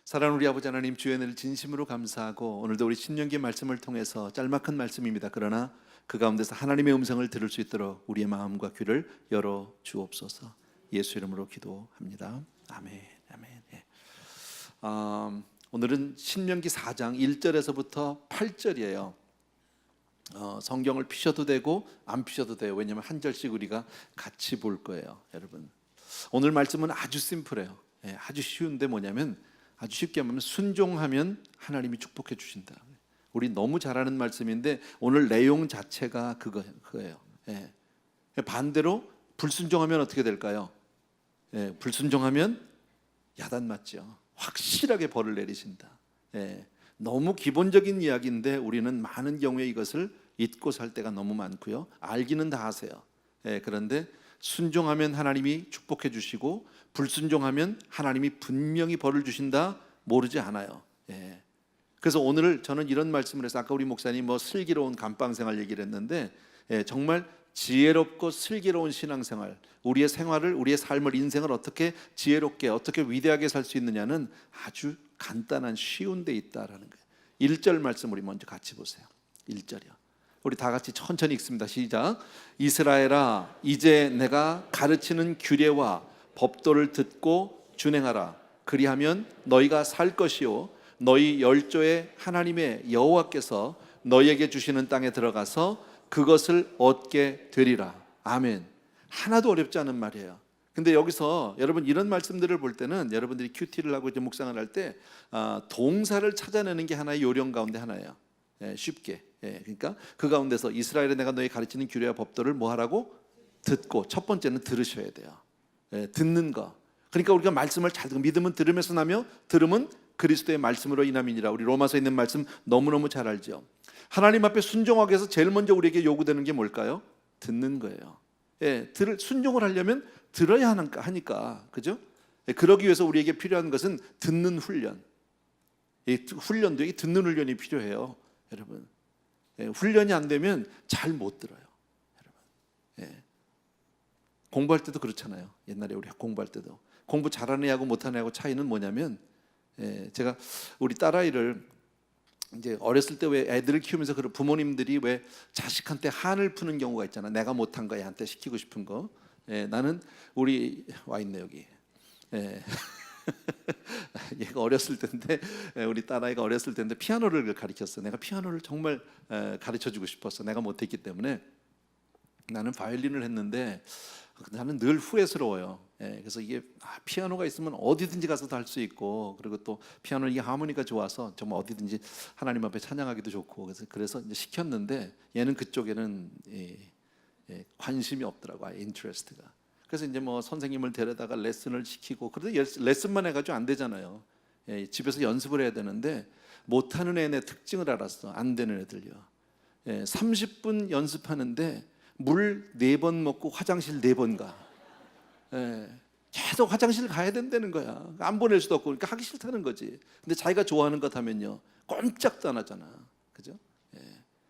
사랑하는 우리 아버지 하나님, 주의 은혜를 진심으로 감사하고 오늘도 우리 신명기 말씀을 통해서 짤막한 말씀입니다. 그러나 그 가운데서 하나님의 음성을 들을 수 있도록 우리의 마음과 귀를 열어 주옵소서. 예수 이름으로 기도합니다. 아멘. 아멘. 예. 오늘은 신명기 4장 1절에서부터 8절이에요. 성경을 피셔도 되고 안 피셔도 돼요. 왜냐하면 한 절씩 우리가 같이 볼 거예요. 여러분, 오늘 말씀은 아주 심플해요. 예, 아주 쉬운데 뭐냐면, 아주 쉽게 하면 순종하면 하나님이 축복해 주신다. 우리 너무 잘 아는 말씀인데 오늘 내용 자체가 그거예요. 예. 반대로 불순종하면 어떻게 될까요? 예, 불순종하면 야단 맞죠. 확실하게 벌을 내리신다. 예. 너무 기본적인 이야기인데 우리는 많은 경우에 이것을 잊고 살 때가 너무 많고요. 알기는 다 하세요. 예, 그런데 순종하면 하나님이 축복해 주시고 불순종하면 하나님이 분명히 벌을 주신다, 모르지 않아요. 예. 그래서 오늘 저는 이런 말씀을 해서, 아까 우리 목사님 슬기로운 감방생활 얘기를 했는데, 예, 정말 지혜롭고 슬기로운 신앙생활, 우리의 생활을, 우리의 삶을, 인생을 어떻게 지혜롭게, 어떻게 위대하게 살 수 있느냐는 아주 간단한 쉬운 데 있다라는 거예요. 1절 말씀 우리 먼저 같이 보세요. 1절이요. 우리 다 같이 천천히 읽습니다. 시작. 이스라엘아, 이제 내가 가르치는 규례와 법도를 듣고 준행하라. 그리하면 너희가 살 것이요 너희 열조의 하나님의 여호와께서 너희에게 주시는 땅에 들어가서 그것을 얻게 되리라. 아멘. 하나도 어렵지 않은 말이에요. 근데 여기서 여러분 이런 말씀들을 볼 때는, 여러분들이 큐티를 하고 이제 묵상을 할 때 동사를 찾아내는 게 하나의 요령 가운데 하나예요. 예, 쉽게. 예, 그러니까 그 가운데서 이스라엘에 내가 너희 가르치는 규례와 법도를 뭐 하라고? 듣고. 첫 번째는 들으셔야 돼요. 예, 듣는 거. 그러니까 우리가 말씀을 잘 듣고, 믿음은 들으면서 나며 들음은 그리스도의 말씀으로 인함이니라. 우리 로마서에 있는 말씀 너무너무 잘 알죠. 하나님 앞에 순종하기 위해서 제일 먼저 우리에게 요구되는 게 뭘까요? 듣는 거예요. 예, 순종을 하려면 들어야 하니까, 그죠? 예, 그러기 위해서 우리에게 필요한 것은 듣는 훈련. 이 훈련도, 이 듣는 훈련이 필요해요, 여러분. 예, 훈련이 안 되면 잘 못 들어요, 여러분. 예. 공부할 때도 그렇잖아요. 옛날에 우리 공부할 때도 공부 잘하는 애하고 못하는 애하고 차이는 뭐냐면, 예, 제가 우리 딸아이를 이제 어렸을 때 왜 애들을 키우면서 그 부모님들이 왜 자식한테 한을 푸는 경우가 있잖아. 내가 못한 거 애한테 시키고 싶은 거. 예, 나는 우리 와 있네 여기. 예. 얘가 어렸을 때인데, 우리 딸아이가 어렸을 때인데 피아노를 가르쳤어. 내가 피아노를 정말 가르쳐주고 싶었어. 내가 못했기 때문에. 나는 바이올린을 했는데 나는 늘 후회스러워요. 예, 그래서 이게 피아노가 있으면 어디든지 가서도 할 수 있고, 그리고 또 피아노 이게 하모니가 좋아서 정말 어디든지 하나님 앞에 찬양하기도 좋고, 그래서 이제 시켰는데 얘는 그쪽에는 관심이 없더라고, 인트레스트가. 그래서 이제 선생님을 데려다가 레슨을 시키고, 그래도 레슨만 해가지고 안 되잖아요. 예, 집에서 연습을 해야 되는데 못하는 애의 특징을 알았어. 안 되는 애들요. 예, 30분 연습하는데 물 4번 먹고 화장실 4번 가. 예, 계속 화장실 가야 된다는 거야. 안 보낼 수도 없고, 그러니까 하기 싫다는 거지. 근데 자기가 좋아하는 것 하면요 꼼짝도 안 하잖아, 그죠? 예,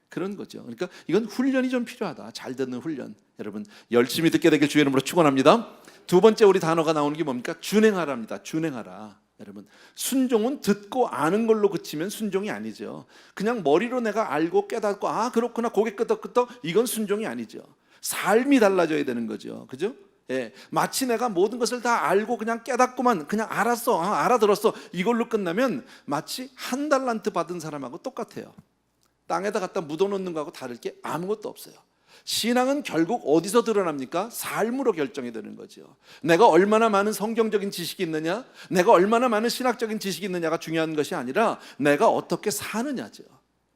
그런 거죠. 그러니까 이건 훈련이 좀 필요하다. 잘 듣는 훈련. 여러분 열심히 듣게 되길 주의 이름으로 축원합니다. 두 번째 우리 단어가 나오는 게 뭡니까? 준행하라입니다. 준행하라. 여러분, 순종은 듣고 아는 걸로 그치면 순종이 아니죠. 그냥 머리로 내가 알고 깨닫고 그렇구나 고개 끄덕끄덕, 이건 순종이 아니죠. 삶이 달라져야 되는 거죠, 그죠? 예, 마치 내가 모든 것을 다 알고 그냥 깨닫고만, 그냥 알았어, 알아들었어, 이걸로 끝나면 마치 한 달란트 받은 사람하고 똑같아요. 땅에다 갖다 묻어놓는 거하고 다를 게 아무것도 없어요. 신앙은 결국 어디서 드러납니까? 삶으로 결정이 되는 거죠. 내가 얼마나 많은 성경적인 지식이 있느냐, 내가 얼마나 많은 신학적인 지식이 있느냐가 중요한 것이 아니라 내가 어떻게 사느냐죠.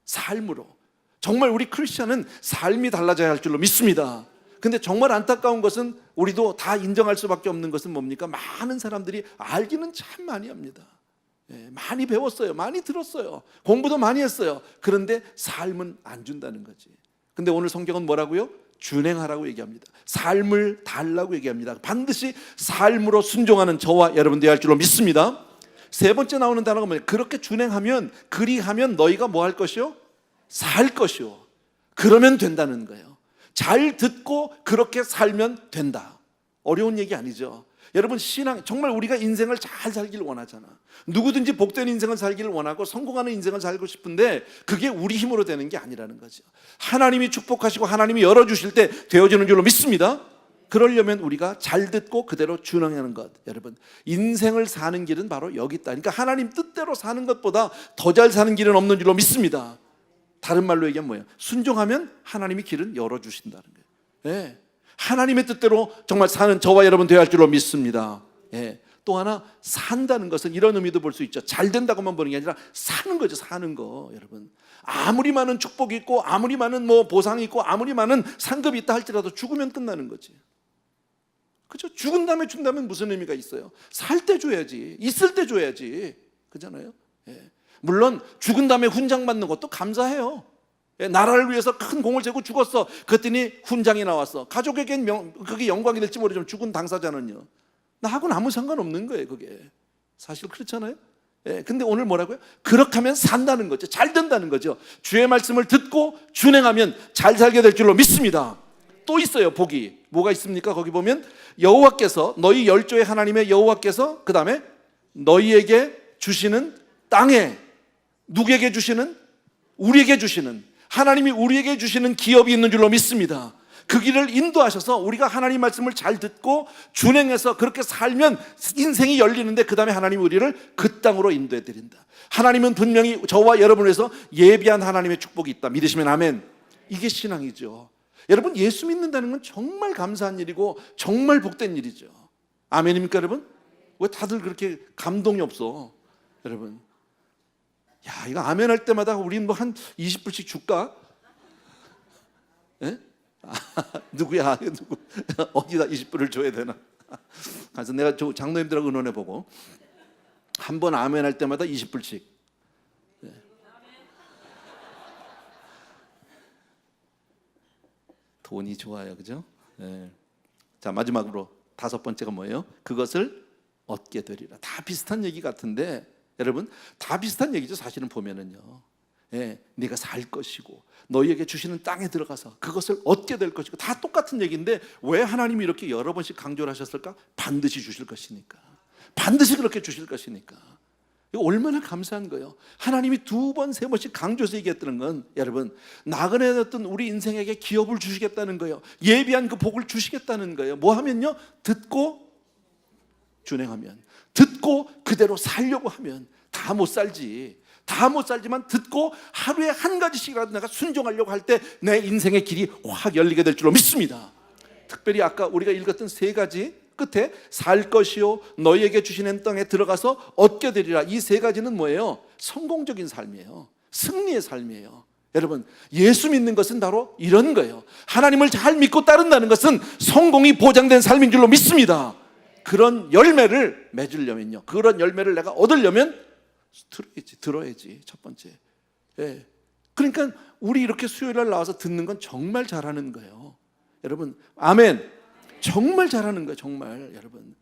삶으로. 정말 우리 크리스천은 삶이 달라져야 할 줄로 믿습니다. 근데 정말 안타까운 것은, 우리도 다 인정할 수밖에 없는 것은 뭡니까? 많은 사람들이 알기는 참 많이 합니다. 예, 많이 배웠어요, 많이 들었어요, 공부도 많이 했어요. 그런데 삶은 안 준다는 거지. 근데 오늘 성경은 뭐라고요? 준행하라고 얘기합니다. 삶을 달라고 얘기합니다. 반드시 삶으로 순종하는 저와 여러분들이 할 줄로 믿습니다. 세 번째 나오는 단어가 뭐예요? 그렇게 준행하면, 그리하면 너희가 뭐 할 것이요? 살 것이요. 그러면 된다는 거예요. 잘 듣고 그렇게 살면 된다. 어려운 얘기 아니죠. 여러분, 신앙, 정말 우리가 인생을 잘 살기를 원하잖아. 누구든지 복된 인생을 살기를 원하고 성공하는 인생을 살고 싶은데 그게 우리 힘으로 되는 게 아니라는 거죠. 하나님이 축복하시고 하나님이 열어주실 때 되어지는 줄로 믿습니다. 그러려면 우리가 잘 듣고 그대로 준행하는 것. 여러분, 인생을 사는 길은 바로 여기 있다. 그러니까 하나님 뜻대로 사는 것보다 더 잘 사는 길은 없는 줄로 믿습니다. 다른 말로 얘기하면 뭐예요? 순종하면 하나님이 길은 열어주신다는 거예요. 예. 하나님의 뜻대로 정말 사는 저와 여러분 되어야 할 줄로 믿습니다. 예. 또 하나, 산다는 것은 이런 의미도 볼 수 있죠. 잘 된다고만 보는 게 아니라 사는 거죠. 사는 거. 여러분, 아무리 많은 축복이 있고 아무리 많은 보상이 있고 아무리 많은 상급이 있다 할지라도 죽으면 끝나는 거지. 그렇죠? 죽은 다음에 준다면 무슨 의미가 있어요? 살 때 줘야지, 있을 때 줘야지. 그잖아요. 예. 물론 죽은 다음에 훈장 받는 것도 감사해요. 예. 나라를 위해서 큰 공을 세고 죽었어. 그랬더니 훈장이 나왔어. 가족에겐 그게 영광이 될지 모르지만 죽은 당사자는요, 나하고는 아무 상관없는 거예요. 그게 사실 그렇잖아요. 예. 근데 오늘 뭐라고요? 그렇게 하면 산다는 거죠. 잘 된다는 거죠. 주의 말씀을 듣고 준행하면 잘 살게 될 줄로 믿습니다. 또 있어요. 복이 뭐가 있습니까? 거기 보면 여호와께서, 너희 열조의 하나님의 여호와께서, 그 다음에 너희에게 주시는 땅에, 누구에게 주시는? 우리에게 주시는, 하나님이 우리에게 주시는 기업이 있는 줄로 믿습니다. 그 길을 인도하셔서 우리가 하나님 말씀을 잘 듣고 준행해서 그렇게 살면 인생이 열리는데, 그 다음에 하나님이 우리를 그 땅으로 인도해 드린다. 하나님은 분명히 저와 여러분을 위해서 예비한 하나님의 축복이 있다. 믿으시면 아멘. 이게 신앙이죠. 여러분, 예수 믿는다는 건 정말 감사한 일이고 정말 복된 일이죠. 아멘입니까 여러분? 왜 다들 그렇게 감동이 없어? 여러분, 야, 이거 아멘 할 때마다 우리 한 20불씩 줄까? 예? 누구야? 누구? 어디다 20불을 줘야 되나? 그래서 내가 장로님들하고 의논해보고 한 번 아멘 할 때마다 20불씩. 돈이 좋아요, 그죠? 예. 자, 마지막으로 5번째가 뭐예요? 그것을 얻게 되리라. 다 비슷한 얘기 같은데 여러분, 다 비슷한 얘기죠. 사실은 보면은요. 예, 네가 살 것이고 너희에게 주시는 땅에 들어가서 그것을 얻게 될 것이고, 다 똑같은 얘기인데 왜 하나님이 이렇게 여러 번씩 강조를 하셨을까? 반드시 주실 것이니까. 반드시 그렇게 주실 것이니까. 이거 얼마나 감사한 거예요. 하나님이 2번, 3번씩 강조해서 얘기했다는 건, 여러분, 나그네 어떤 우리 인생에게 기업을 주시겠다는 거예요. 예비한 그 복을 주시겠다는 거예요. 뭐 하면요? 듣고 준행하면, 듣고 그대로 살려고 하면 다 못 살지. 다 못 살지만 듣고 하루에 한 가지씩이라도 내가 순종하려고 할 때 내 인생의 길이 확 열리게 될 줄로 믿습니다. 특별히 아까 우리가 읽었던 3가지 끝에 살 것이요 너희에게 주시는 땅에 들어가서 얻게 되리라, 이 3가지는 뭐예요? 성공적인 삶이에요. 승리의 삶이에요. 여러분, 예수 믿는 것은 바로 이런 거예요. 하나님을 잘 믿고 따른다는 것은 성공이 보장된 삶인 줄로 믿습니다. 그런 열매를 맺으려면요, 그런 열매를 내가 얻으려면 들어야지. 첫 번째. 예. 그러니까 우리 이렇게 수요일날 나와서 듣는 건 정말 잘하는 거예요. 여러분, 아멘. 정말 잘하는 거예요. 정말. 여러분,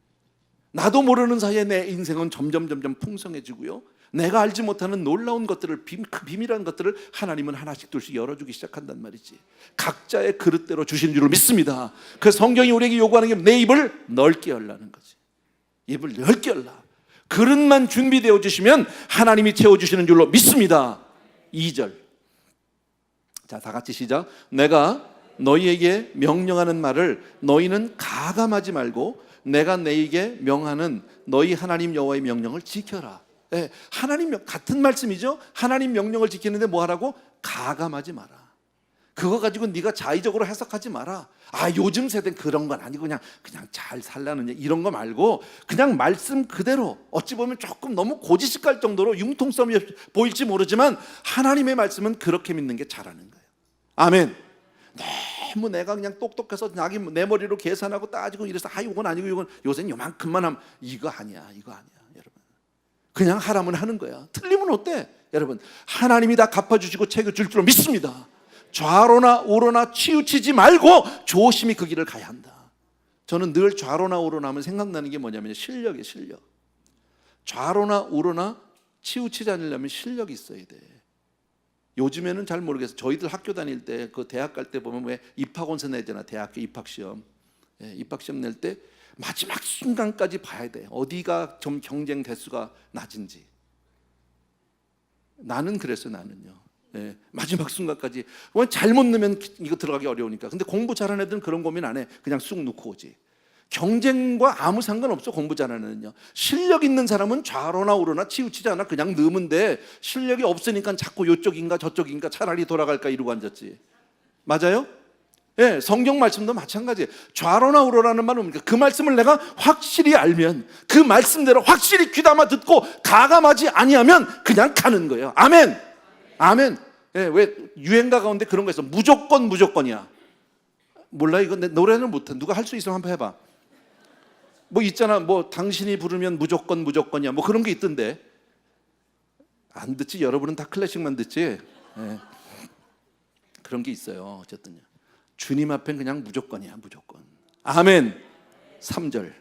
나도 모르는 사이에 내 인생은 점점 풍성해지고요, 내가 알지 못하는 놀라운 것들을, 비밀한 것들을 하나님은 하나씩 둘씩 열어주기 시작한단 말이지. 각자의 그릇대로 주신 줄로 믿습니다. 그 성경이 우리에게 요구하는 게 내 입을 넓게 열라는 거지. 입을 넓게 열라. 그릇만 준비되어 주시면 하나님이 채워주시는 줄로 믿습니다. 2절. 자, 다 같이 시작. 내가 너희에게 명령하는 말을 너희는 가감하지 말고 내가 너희에게 명하는 너희 하나님 여호와의 명령을 지켜라. 네, 하나님 같은 말씀이죠. 하나님 명령을 지키는데 뭐 하라고? 가감하지 마라. 그거 가지고 네가 자의적으로 해석하지 마라. 아, 요즘 세대는 그런 건 아니고 그냥 잘 살라는 이런 거 말고 그냥 말씀 그대로, 어찌 보면 조금 너무 고지식할 정도로 융통성이 보일지 모르지만 하나님의 말씀은 그렇게 믿는 게 잘하는 거예요. 아멘. 너무 내가 그냥 똑똑해서 자기 내 머리로 계산하고 따지고 이래서 이건 아니고 이건 요새는 요만큼만 하면 이거 아니야 여러분. 그냥 하라면 하는 거야. 틀리면 어때? 여러분, 하나님이 다 갚아주시고 책임질 줄 믿습니다. 좌로나 우로나 치우치지 말고 조심히 그 길을 가야 한다. 저는 늘 좌로나 우로나 하면 생각나는 게 뭐냐면 실력이에요. 실력. 좌로나 우로나 치우치지 않으려면 실력이 있어야 돼. 요즘에는 잘 모르겠어요. 저희들 학교 다닐 때, 그 대학 갈 때 보면 왜 입학원서 내잖아. 대학교 입학시험. 예, 입학시험 낼 때 마지막 순간까지 봐야 돼. 어디가 좀 경쟁 대수가 낮은지. 나는 그랬어요. 나는요. 예, 마지막 순간까지. 잘못 넣으면 이거 들어가기 어려우니까. 근데 공부 잘하는 애들은 그런 고민 안 해. 그냥 쑥 넣고 오지. 경쟁과 아무 상관없어. 공부 잘하는 애는요. 실력 있는 사람은 좌로나 우로나 치우치지 않아. 그냥 넣으면 돼. 실력이 없으니까 자꾸 이쪽인가 저쪽인가 차라리 돌아갈까 이러고 앉았지. 맞아요? 예, 성경 말씀도 마찬가지예요. 좌로나 우로라는 말은 뭡니까? 그 말씀을 내가 확실히 알면, 그 말씀대로 확실히 귀담아 듣고 가감하지 아니하면 그냥 가는 거예요. 아멘. 아멘. 예, 왜 유행가 가운데 그런 거 있어? 무조건이야. 몰라? 이거 내 노래는 못해. 누가 할 수 있으면 한번 해봐. 뭐 있잖아. 뭐 당신이 부르면 무조건이야. 뭐 그런 게 있던데. 안 듣지? 여러분은 다 클래식만 듣지? 예. 그런 게 있어요. 어쨌든요. 주님 앞엔 그냥 무조건이야. 무조건. 아멘. 3절.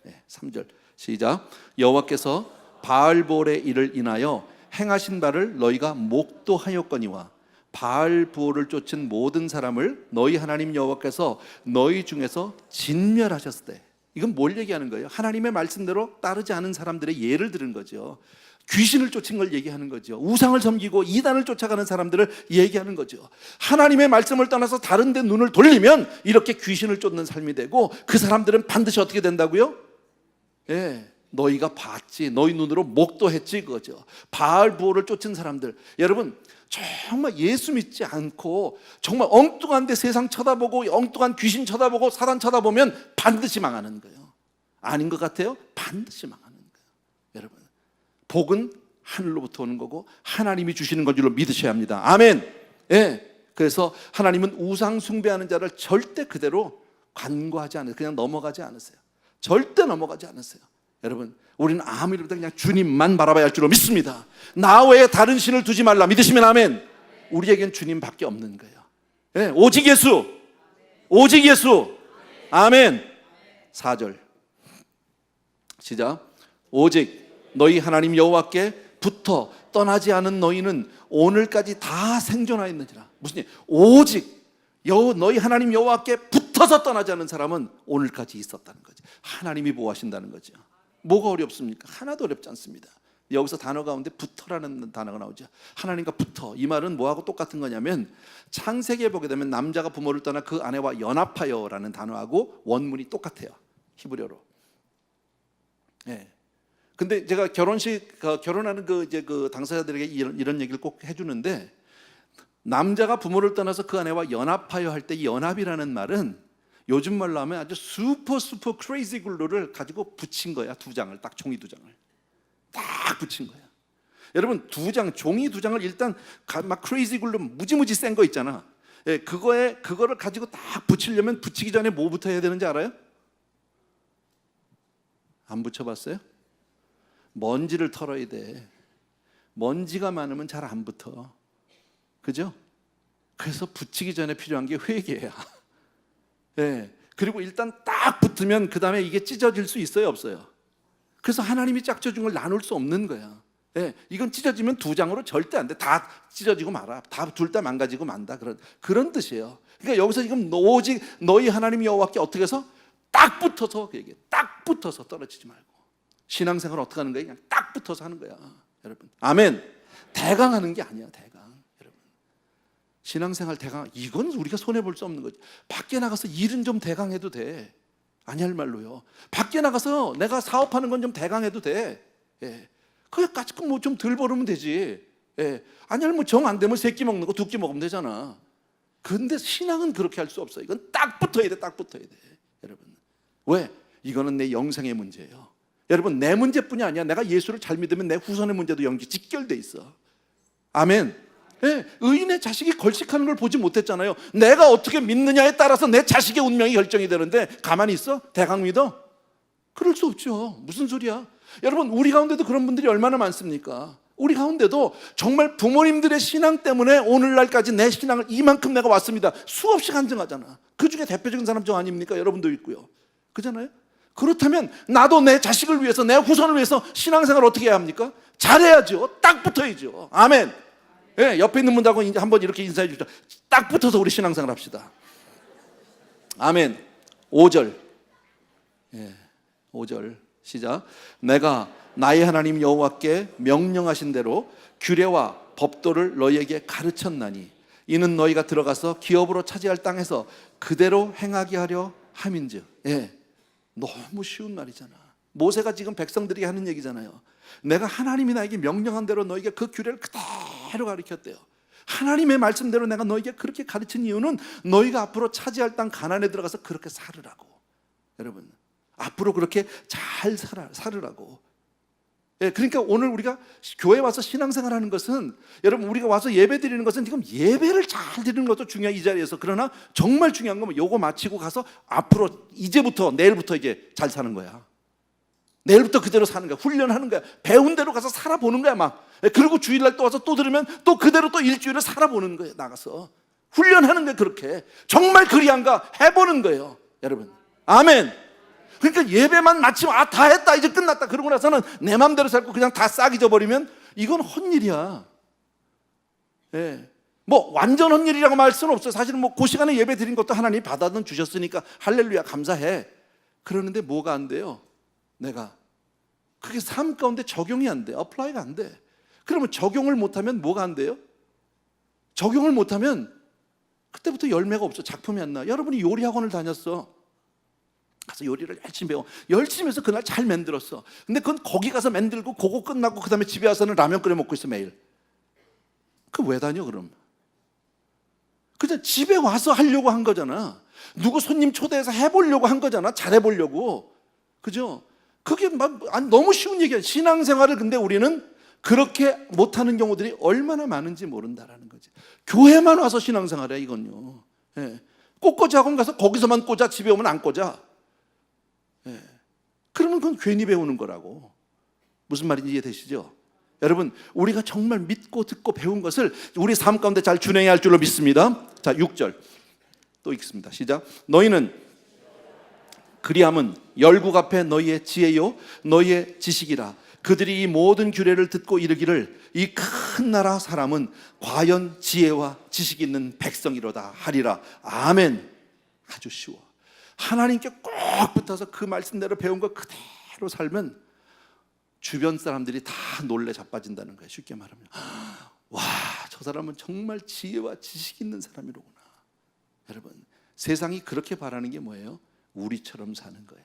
네, 3절. 시작. 여호와께서 바알볼의 일을 인하여 행하신 바를 너희가 목도하였거니와 바알부올을 쫓은 모든 사람을 너희 하나님 여호와께서 너희 중에서 진멸하셨을 때. 이건 뭘 얘기하는 거예요? 하나님의 말씀대로 따르지 않은 사람들의 예를 들은 거죠. 귀신을 쫓은 걸 얘기하는 거죠. 우상을 섬기고 이단을 쫓아가는 사람들을 얘기하는 거죠. 하나님의 말씀을 떠나서 다른 데 눈을 돌리면 이렇게 귀신을 쫓는 삶이 되고, 그 사람들은 반드시 어떻게 된다고요? 예, 너희가 봤지, 너희 눈으로 목도했지, 그거죠. 바알부올을 쫓은 사람들. 여러분, 정말 예수 믿지 않고 정말 엉뚱한 데 세상 쳐다보고 엉뚱한 귀신 쳐다보고 사단 쳐다보면 반드시 망하는 거예요. 아닌 것 같아요? 반드시 망하는 거예요. 여러분, 복은 하늘로부터 오는 거고 하나님이 주시는 건 줄로 믿으셔야 합니다. 아멘. 예. 그래서 하나님은 우상 숭배하는 자를 절대 그대로 간과하지 않으세요. 그냥 넘어가지 않으세요. 절대 넘어가지 않으세요. 여러분, 우리는 아무리보다 그냥 주님만 바라봐야 할 줄로 믿습니다. 나 외에 다른 신을 두지 말라. 믿으시면 아멘. 우리에겐 주님밖에 없는 거예요. 예. 오직 예수. 오직 예수. 아멘. 4절 시작. 오직 너희 하나님 여호와께 붙어 떠나지 않은 너희는 오늘까지 다 생존하였느니라. 무슨 일? 오직 너희 하나님 여호와께 붙어서 떠나지 않은 사람은 오늘까지 있었다는 거죠. 하나님이 보호하신다는 거죠. 뭐가 어렵습니까? 하나도 어렵지 않습니다. 여기서 단어 가운데 붙어라는 단어가 나오죠. 하나님과 붙어. 이 말은 뭐하고 똑같은 거냐면, 창세기에 보게 되면 남자가 부모를 떠나 그 아내와 연합하여라는 단어하고 원문이 똑같아요. 히브리어로. 예. 근데 제가 결혼하는 그 당사자들에게 이런 얘기를 꼭 해주는데, 남자가 부모를 떠나서 그 아내와 연합하여 할 때 이 연합이라는 말은 요즘 말로 하면 아주 슈퍼 크레이지 글루를 가지고 붙인 거야. 두 장을, 딱 종이 두 장을 딱 붙인 거야. 여러분, 종이 두 장을 일단 막 크레이지 글루 무지무지 센 거 있잖아. 예, 그거를 가지고 딱 붙이려면 붙이기 전에 뭐부터 해야 되는지 알아요? 안 붙여봤어요? 먼지를 털어야 돼. 먼지가 많으면 잘 안 붙어. 그죠? 그래서 붙이기 전에 필요한 게 회개야. 네. 그리고 일단 딱 붙으면 그 다음에 이게 찢어질 수 있어요, 없어요? 그래서 하나님이 짝져준 걸 나눌 수 없는 거야. 네. 이건 찢어지면 두 장으로 절대 안 돼. 다 찢어지고 말아. 다 둘 다 망가지고 만다. 그런 뜻이에요. 그러니까 여기서 지금 오직 너희 하나님 여호와께 어떻게 해서 딱 붙어서, 그 얘기해. 딱 붙어서 떨어지지 말고. 신앙생활 어떻게 하는 거야? 그냥 딱 붙어서 하는 거야, 여러분. 아멘. 대강하는 게 아니야, 대강. 여러분, 신앙생활 대강, 이건 우리가 손해 볼 수 없는 거지. 밖에 나가서 일은 좀 대강해도 돼. 아니할 말로요. 밖에 나가서 내가 사업하는 건 좀 대강해도 돼. 예. 그게까지 뭐 좀 덜 벌으면 되지. 예. 아니면 뭐 정 안 되면 세 끼 먹는 거 두 끼 먹으면 되잖아. 근데 신앙은 그렇게 할 수 없어. 이건 딱 붙어야 돼, 딱 붙어야 돼, 여러분. 왜? 이거는 내 영생의 문제예요. 여러분, 내 문제뿐이 아니야. 내가 예수를 잘 믿으면 내 후손의 문제도 직결돼 있어. 아멘. 네, 의인의 자식이 걸식하는 걸 보지 못했잖아요. 내가 어떻게 믿느냐에 따라서 내 자식의 운명이 결정이 되는데 가만히 있어? 대강 믿어? 그럴 수 없죠. 무슨 소리야? 여러분, 우리 가운데도 그런 분들이 얼마나 많습니까? 우리 가운데도 정말 부모님들의 신앙 때문에 오늘날까지 내 신앙을 이만큼 내가 왔습니다. 수없이 간증하잖아. 그 중에 대표적인 사람 저 아닙니까? 여러분도 있고요. 그잖아요? 그렇다면 나도 내 자식을 위해서, 내 후손을 위해서 신앙생활 어떻게 해야 합니까? 잘해야죠. 딱 붙어야죠. 아멘. 네, 옆에 있는 분하고 한번 이렇게 인사해 주죠. 딱 붙어서 우리 신앙생활 합시다. 아멘. 5절. 5절 시작. 내가 나의 하나님 여호와께 명령하신 대로 규례와 법도를 너희에게 가르쳤나니 이는 너희가 들어가서 기업으로 차지할 땅에서 그대로 행하게 하려 함인즉. 너무 쉬운 말이잖아. 모세가 지금 백성들에게 하는 얘기잖아요. 내가 하나님이 나에게 명령한 대로 너희에게 그 규례를 그대로 가르쳤대요. 하나님의 말씀대로 내가 너희에게 그렇게 가르친 이유는 너희가 앞으로 차지할 땅 가나안에 들어가서 그렇게 살으라고. 여러분, 앞으로 그렇게 잘 살으라고. 그러니까 오늘 우리가 교회 와서 신앙생활하는 것은, 여러분 우리가 와서 예배 드리는 것은 지금 예배를 잘 드리는 것도 중요해, 이 자리에서. 그러나 정말 중요한 건 요거 마치고 가서 앞으로 이제부터 내일부터 이제 잘 사는 거야. 내일부터 그대로 사는 거야. 훈련하는 거야. 배운 대로 가서 살아보는 거야 막. 그리고 주일날 또 와서 또 들으면 또 그대로 또 일주일을 살아보는 거예요. 나가서 훈련하는 거예요. 그렇게 정말 그리한가 해보는 거예요, 여러분. 아멘. 그러니까 예배만 마치면 다 했다, 이제 끝났다, 그러고 나서는 내 마음대로 살고 그냥 다 싹 잊어버리면 이건 헛일이야. 뭐 완전 헛일이라고 말할 수는 없어요. 사실은 뭐 그 시간에 예배 드린 것도 하나님이 받아든 주셨으니까 할렐루야 감사해. 그러는데 뭐가 안 돼요? 내가 그게 삶 가운데 적용이 안 돼. 어플라이가 안 돼. 그러면 적용을 못하면 뭐가 안 돼요? 적용을 못하면 그때부터 열매가 없어. 작품이 안 나. 여러분이 요리 학원을 다녔어. 가서 요리를 열심히 배워. 열심히 해서 그날 잘 만들었어. 근데 그건 거기 가서 만들고 그거 끝나고 그 다음에 집에 와서는 라면 끓여 먹고 있어 매일. 그 왜 다녀 그럼? 그냥 집에 와서 하려고 한 거잖아. 누구 손님 초대해서 해보려고 한 거잖아. 잘해보려고. 그죠? 그게 막 너무 쉬운 얘기야. 신앙생활을 근데 우리는 그렇게 못하는 경우들이 얼마나 많은지 모른다라는 거지. 교회만 와서 신앙생활해 이건요. 꽃꽂이 학원 가서 거기서만 꽂아, 집에 오면 안 꽂아. 그러면 그건 괜히 배우는 거라고. 무슨 말인지 이해되시죠? 여러분, 우리가 정말 믿고 듣고 배운 것을 우리 삶 가운데 잘 준행해야 할 줄로 믿습니다. 자, 6절 또 읽습니다. 시작. 너희는 그리함은 열국 앞에 너희의 지혜요 너희의 지식이라. 그들이 이 모든 규례를 듣고 이르기를 이 큰 나라 사람은 과연 지혜와 지식이 있는 백성이로다 하리라. 아멘. 아주 쉬워. 하나님께 꼭 붙어서 그 말씀대로 배운 거 그대로 살면 주변 사람들이 다 놀래 자빠진다는 거예요. 쉽게 말하면, 와, 저 사람은 정말 지혜와 지식 있는 사람이로구나. 여러분, 세상이 그렇게 바라는 게 뭐예요? 우리처럼 사는 거야.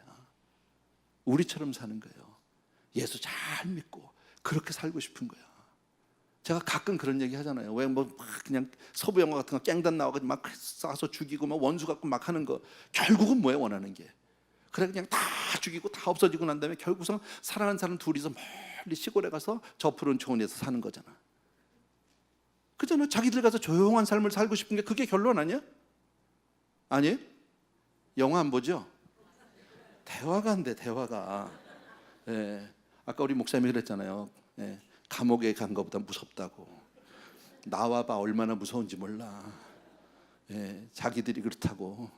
우리처럼 사는 거예요. 예수 잘 믿고 그렇게 살고 싶은 거야. 제가 가끔 그런 얘기 하잖아요. 왜 뭐 그냥 서부 영화 같은 거 깽단 나와가지고 막 쏴서 죽이고 막 원수 갖고 막 하는 거, 결국은 뭐예요? 원하는 게. 그래 그냥 다 죽이고 다 없어지고 난 다음에 결국은 살아난 사람 둘이서 멀리 시골에 가서 저 푸른 초원에서 사는 거잖아. 그잖아. 자기들 가서 조용한 삶을 살고 싶은 게 그게 결론 아니야? 아니? 영화 안 보죠? 대화가 안 돼, 대화가. 아까 우리 목사님이 그랬잖아요. 감옥에 간 것보다 무섭다고. 나와봐 얼마나 무서운지 몰라. 자기들이 그렇다고.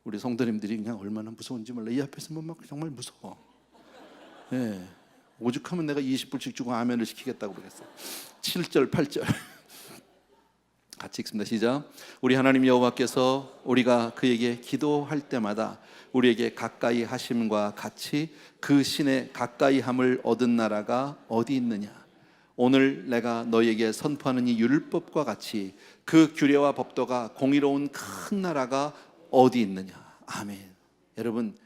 우리 성도님들이 그냥 얼마나 무서운지 몰라. 이 앞에서 막 정말 무서워. 오죽하면 내가 20불씩 주고 아멘을 시키겠다고 그러겠어. 7절 8절 같이 읽습니다. 시작. 우리 하나님 여호와께서 우리가 그에게 기도할 때마다 우리에게 가까이 하심과 같이 그 신의 가까이 함을 얻은 나라가 어디 있느냐. 오늘 내가 너희에게 선포하는 이 율법과 같이 그 규례와 법도가 공의로운 큰 나라가 어디 있느냐. 아멘. 여러분,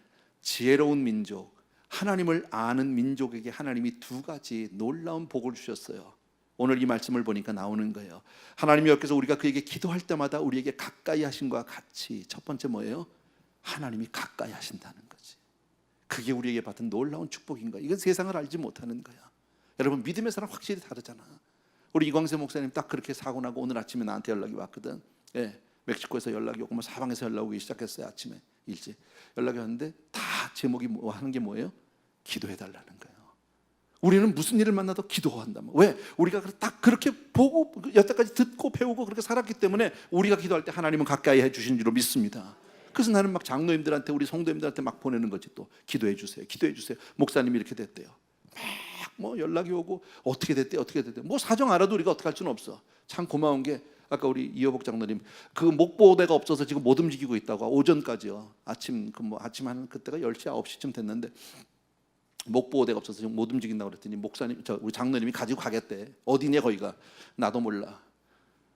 지혜로운 민족, 하나님을 아는 민족에게 하나님이 두 가지 놀라운 복을 주셨어요. 오늘 이 말씀을 보니까 나오는 거예요. 하나님 여호와께서 우리가 그에게 기도할 때마다 우리에게 가까이 하심과 같이, 첫 번째 뭐예요? 하나님이 가까이 하신다는 거지. 그게 우리에게 받은 놀라운 축복인 거야. 이건 세상을 알지 못하는 거야. 여러분, 믿음의 사람 확실히 다르잖아. 우리 이광세 목사님 딱 그렇게 사고 나고 오늘 아침에 나한테 연락이 왔거든. 멕시코에서 연락이 오고 뭐 사방에서 연락 오기 시작했어요. 아침에 일찍 연락이 왔는데 다 제목이 하는 게 뭐예요? 기도해달라는 거예요. 우리는 무슨 일을 만나도 기도한다. 왜? 우리가 딱 그렇게 보고 여태까지 듣고 배우고 그렇게 살았기 때문에 우리가 기도할 때 하나님은 가까이 해주신 줄로 믿습니다. 그래서 나는 막 장로님들한테, 우리 성도님들한테 막 보내는 거지. 또 기도해 주세요, 기도해 주세요. 목사님이 이렇게 됐대요. 막 뭐 연락이 오고 어떻게 됐대, 어떻게 됐대. 뭐 사정 알아도 우리가 어떻게 할 수는 없어. 참 고마운 게 아까 우리 이호복 장로님 그 목보호대가 없어서 지금 못 움직이고 있다고. 오전까지요. 아침 한 그때가 10시 9시쯤 됐는데 목보호대가 없어서 지금 못 움직인다고 그랬더니 목사님 우리 장로님이 가지고 가겠대. 어디냐 거기가. 나도 몰라.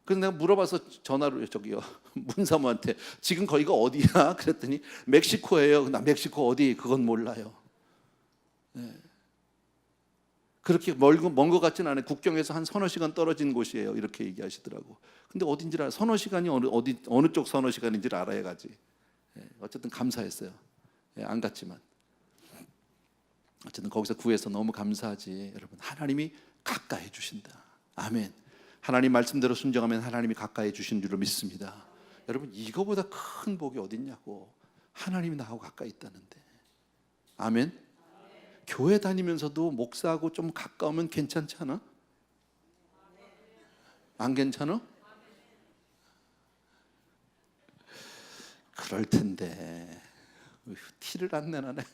그래서 내가 물어봐서 전화로 저기요 문사모한테 지금 거기가 어디야? 그랬더니 멕시코예요. 나 멕시코 어디? 그건 몰라요. 네. 그렇게 먼 것 같지는 않아요. 국경에서 한 서너 시간 떨어진 곳이에요. 이렇게 얘기하시더라고. 근데 어딘지 알아? 서너 시간이 어느 쪽 서너 시간인지를 알아야 가지. 예, 어쨌든 감사했어요. 예, 안 갔지만 어쨌든 거기서 구해서 너무 감사하지. 여러분 하나님이 가까이 주신다. 아멘. 하나님 말씀대로 순종하면 하나님이 가까이 주신 줄로 믿습니다. 여러분 이거보다 큰 복이 어딨냐고. 하나님이 나하고 가까이 있다는데. 아멘. 교회 다니면서도 목사하고 좀 가까우면 괜찮지 않아? 안 괜찮아? 그럴 텐데 티를 안 내나네.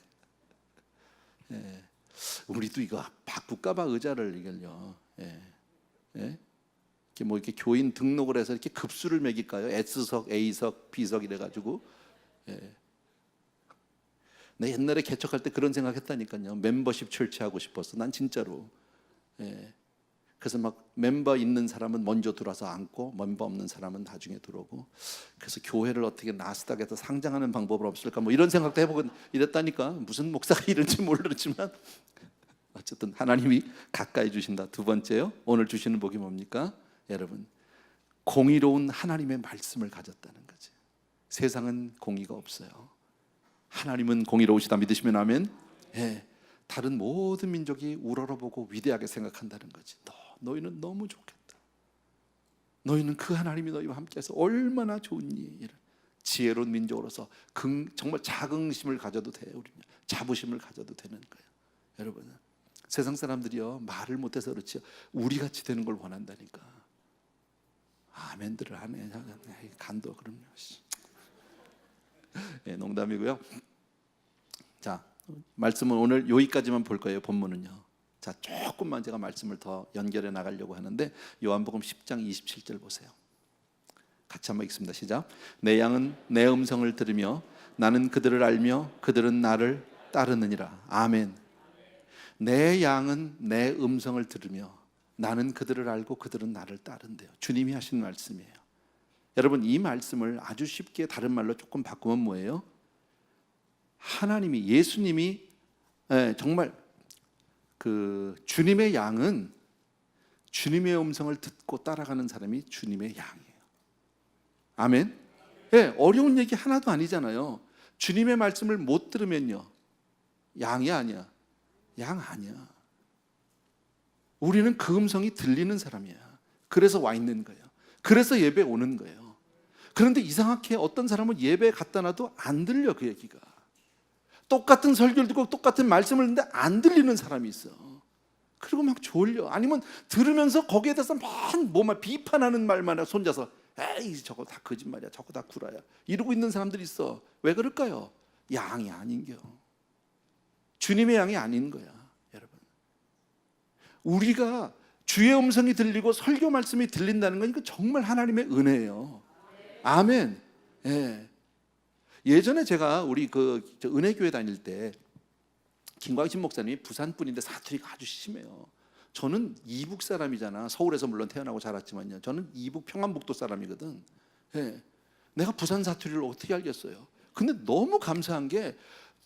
예. 우리도 이거 바꿀까봐 의자를 이걸요. 예. 예? 이렇게 교인 등록을 해서 이렇게 급수를 매길까요? S석, A석, B석 이래가지고. 예. 내 옛날에 개척할 때 그런 생각했다니까요. 멤버십 철치하고 싶었어. 난 진짜로. 예. 그래서 막 멤버 있는 사람은 먼저 들어와서 앉고 멤버 없는 사람은 나중에 들어오고. 그래서 교회를 어떻게 나스닥에서 상장하는 방법은 없을까 뭐 이런 생각도 해보고 이랬다니까. 무슨 목사가 이런지 모르지만 어쨌든 하나님이 가까이 주신다. 두 번째요. 오늘 주시는 복이 뭡니까? 여러분 공의로운 하나님의 말씀을 가졌다는 거지. 세상은 공의가 없어요. 하나님은 공의로우시다. 믿으시면 아멘. 예, 다른 모든 민족이 우러러보고 위대하게 생각한다는 거지. 너희는 너무 좋겠다. 너희는 그 하나님이 너희와 함께해서 얼마나 좋니. 이런 지혜로운 민족으로서 정말 자긍심을 가져도 돼. 우리는 자부심을 가져도 되는 거예요. 여러분 세상 사람들이요 말을 못해서 그렇지 우리같이 되는 걸 원한다니까. 아멘들을 하네. 간도 그럼요. 예, 농담이고요. 자, 말씀은 오늘 여기까지만 볼 거예요. 본문은요. 자, 조금만 제가 말씀을 더 연결해 나가려고 하는데 요한복음 10장 27절 보세요. 같이 한번 읽습니다. 시작. 내 양은 내 음성을 들으며 나는 그들을 알며 그들은 나를 따르느니라. 아멘. 내 양은 내 음성을 들으며 나는 그들을 알고 그들은 나를 따른대요. 주님이 하신 말씀이에요. 여러분 이 말씀을 아주 쉽게 다른 말로 조금 바꾸면 뭐예요? 하나님이 예수님이 정말 그 주님의 양은 주님의 음성을 듣고 따라가는 사람이 주님의 양이에요. 아멘. 네, 어려운 얘기 하나도 아니잖아요. 주님의 말씀을 못 들으면요 양이 아니야. 양 아니야. 우리는 그 음성이 들리는 사람이야. 그래서 와 있는 거예요. 그래서 예배 오는 거예요. 그런데 이상하게 어떤 사람은 예배에 갖다 놔도 안 들려 그 얘기가. 똑같은 설교를 듣고 똑같은 말씀을 듣는데 안 들리는 사람이 있어. 그리고 막 졸려. 아니면 들으면서 거기에 대해서 막 비판하는 말만 손자서 에이 저거 다 거짓말이야. 저거 다 구라야. 이러고 있는 사람들이 있어. 왜 그럴까요? 양이 아닌겨. 주님의 양이 아닌 거야. 여러분 우리가 주의 음성이 들리고 설교 말씀이 들린다는 건 이거 정말 하나님의 은혜예요. 아멘. 예. 예전에 제가 우리 은혜교회 다닐 때 김광신 목사님이 부산 분인데 사투리가 아주 심해요. 저는 이북 사람이잖아. 서울에서 물론 태어나고 자랐지만요. 저는 이북 평안북도 사람이거든. 예. 내가 부산 사투리를 어떻게 알겠어요? 근데 너무 감사한 게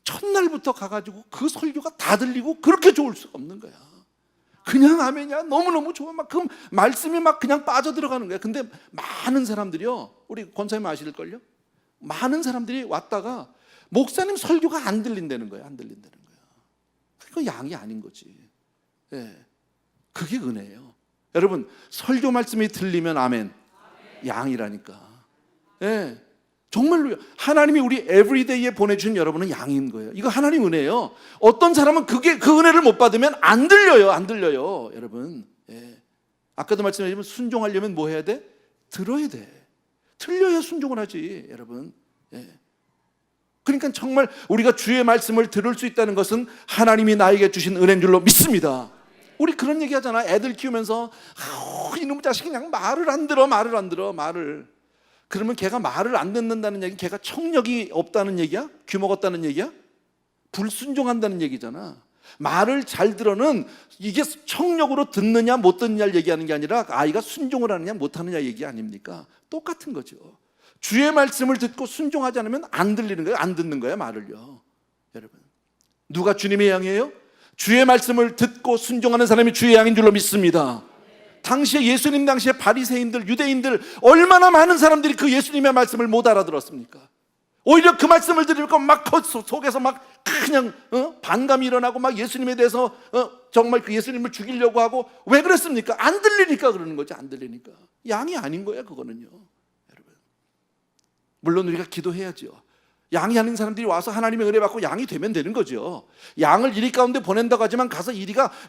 첫날부터 가가지고 그 설교가 다 들리고 그렇게 좋을 수가 없는 거야. 그냥 아멘이야. 너무너무 좋아. 막 그 말씀이 막 그냥 빠져들어가는 거야. 근데 많은 사람들이요. 우리 권사님 아실걸요? 많은 사람들이 왔다가 목사님 설교가 안 들린다는 거야. 안 들린다는 거야. 그거 양이 아닌 거지. 예. 그게 은혜예요. 여러분 설교 말씀이 들리면 아멘. 양이라니까. 예. 정말로요. 하나님이 우리 에브리데이에 보내준 여러분은 양인 거예요. 이거 하나님 은혜예요. 어떤 사람은 그 은혜를 못 받으면 안 들려요. 안 들려요. 여러분. 예. 아까도 말씀드렸지만 순종하려면 뭐 해야 돼? 들어야 돼. 들려야 순종을 하지. 여러분. 예. 그러니까 정말 우리가 주의 말씀을 들을 수 있다는 것은 하나님이 나에게 주신 은혜인 줄로 믿습니다. 우리 그런 얘기 하잖아. 애들 키우면서 이놈 자식이 그냥 말을 안 들어. 그러면 걔가 말을 안 듣는다는 얘기는 걔가 청력이 없다는 얘기야? 귀 먹었다는 얘기야? 불순종한다는 얘기잖아. 말을 잘 들어는 이게 청력으로 듣느냐 못 듣느냐를 얘기하는 게 아니라 아이가 순종을 하느냐 못 하느냐 얘기 아닙니까? 똑같은 거죠. 주의 말씀을 듣고 순종하지 않으면 안 들리는 거예요. 안 듣는 거예요, 말을요. 여러분, 누가 주님의 양이에요? 주의 말씀을 듣고 순종하는 사람이 주의 양인 줄로 믿습니다. 당시에 예수님 당시에 바리새인들, 유대인들 얼마나 많은 사람들이 그 예수님의 말씀을 못 알아들었습니까? 오히려 그 말씀을 들으니까 막 속에서 막 그냥 반감이 일어나고 막 예수님에 대해서 정말 그 예수님을 죽이려고 하고. 왜 그랬습니까? 안 들리니까 그러는 거지. 안 들리니까. 양이 아닌 거야, 그거는요. 여러분, 물론 우리가 기도해야죠. 양이 아닌 사람들이 와서 하나님의 은혜 받고 양이 되면 되는 거죠. 양을 이리 가운데 보낸다고 하지만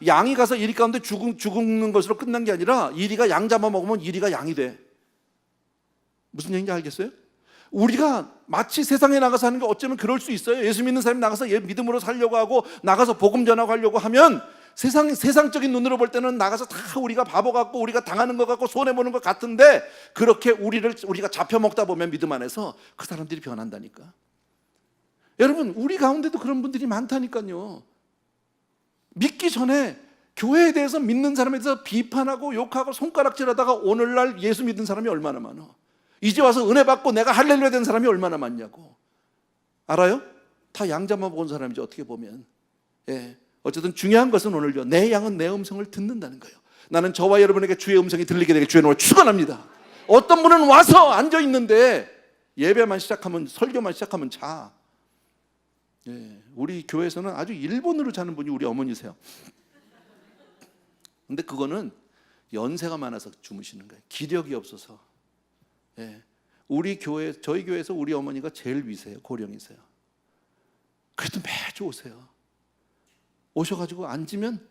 양이 가서 이리 가운데 죽는 것으로 끝난 게 아니라 이리가 양 잡아먹으면 이리가 양이 돼. 무슨 얘기인지 알겠어요? 우리가 마치 세상에 나가서 하는 게 어쩌면 그럴 수 있어요. 예수 믿는 사람이 나가서 믿음으로 살려고 하고 나가서 복음 전하고 하려고 하면 세상적인 눈으로 볼 때는 나가서 다 우리가 바보 같고 우리가 당하는 것 같고 손해보는 것 같은데, 그렇게 우리가 잡혀먹다 보면 믿음 안에서 그 사람들이 변한다니까. 여러분, 우리 가운데도 그런 분들이 많다니까요. 믿기 전에 교회에 대해서, 믿는 사람에 대해서 비판하고 욕하고 손가락질하다가 오늘날 예수 믿는 사람이 얼마나 많아. 이제 와서 은혜 받고 내가 할렐루야 된 사람이 얼마나 많냐고. 알아요? 다 양자만 본 사람이죠, 어떻게 보면. 예. 어쨌든 중요한 것은 오늘요, 내 양은 내 음성을 듣는다는 거예요. 나는 저와 여러분에게 주의 음성이 들리게 되게 주의 이름으로 축원합니다. 어떤 분은 와서 앉아 있는데 예배만 시작하면, 설교만 시작하면 자. 예. 우리 교회에서는 아주 일본으로 자는 분이 우리 어머니세요. 근데 그거는 연세가 많아서 주무시는 거예요. 기력이 없어서. 예. 저희 교회에서 우리 어머니가 제일 위세요. 고령이세요. 그래도 매주 오세요. 오셔가지고 앉으면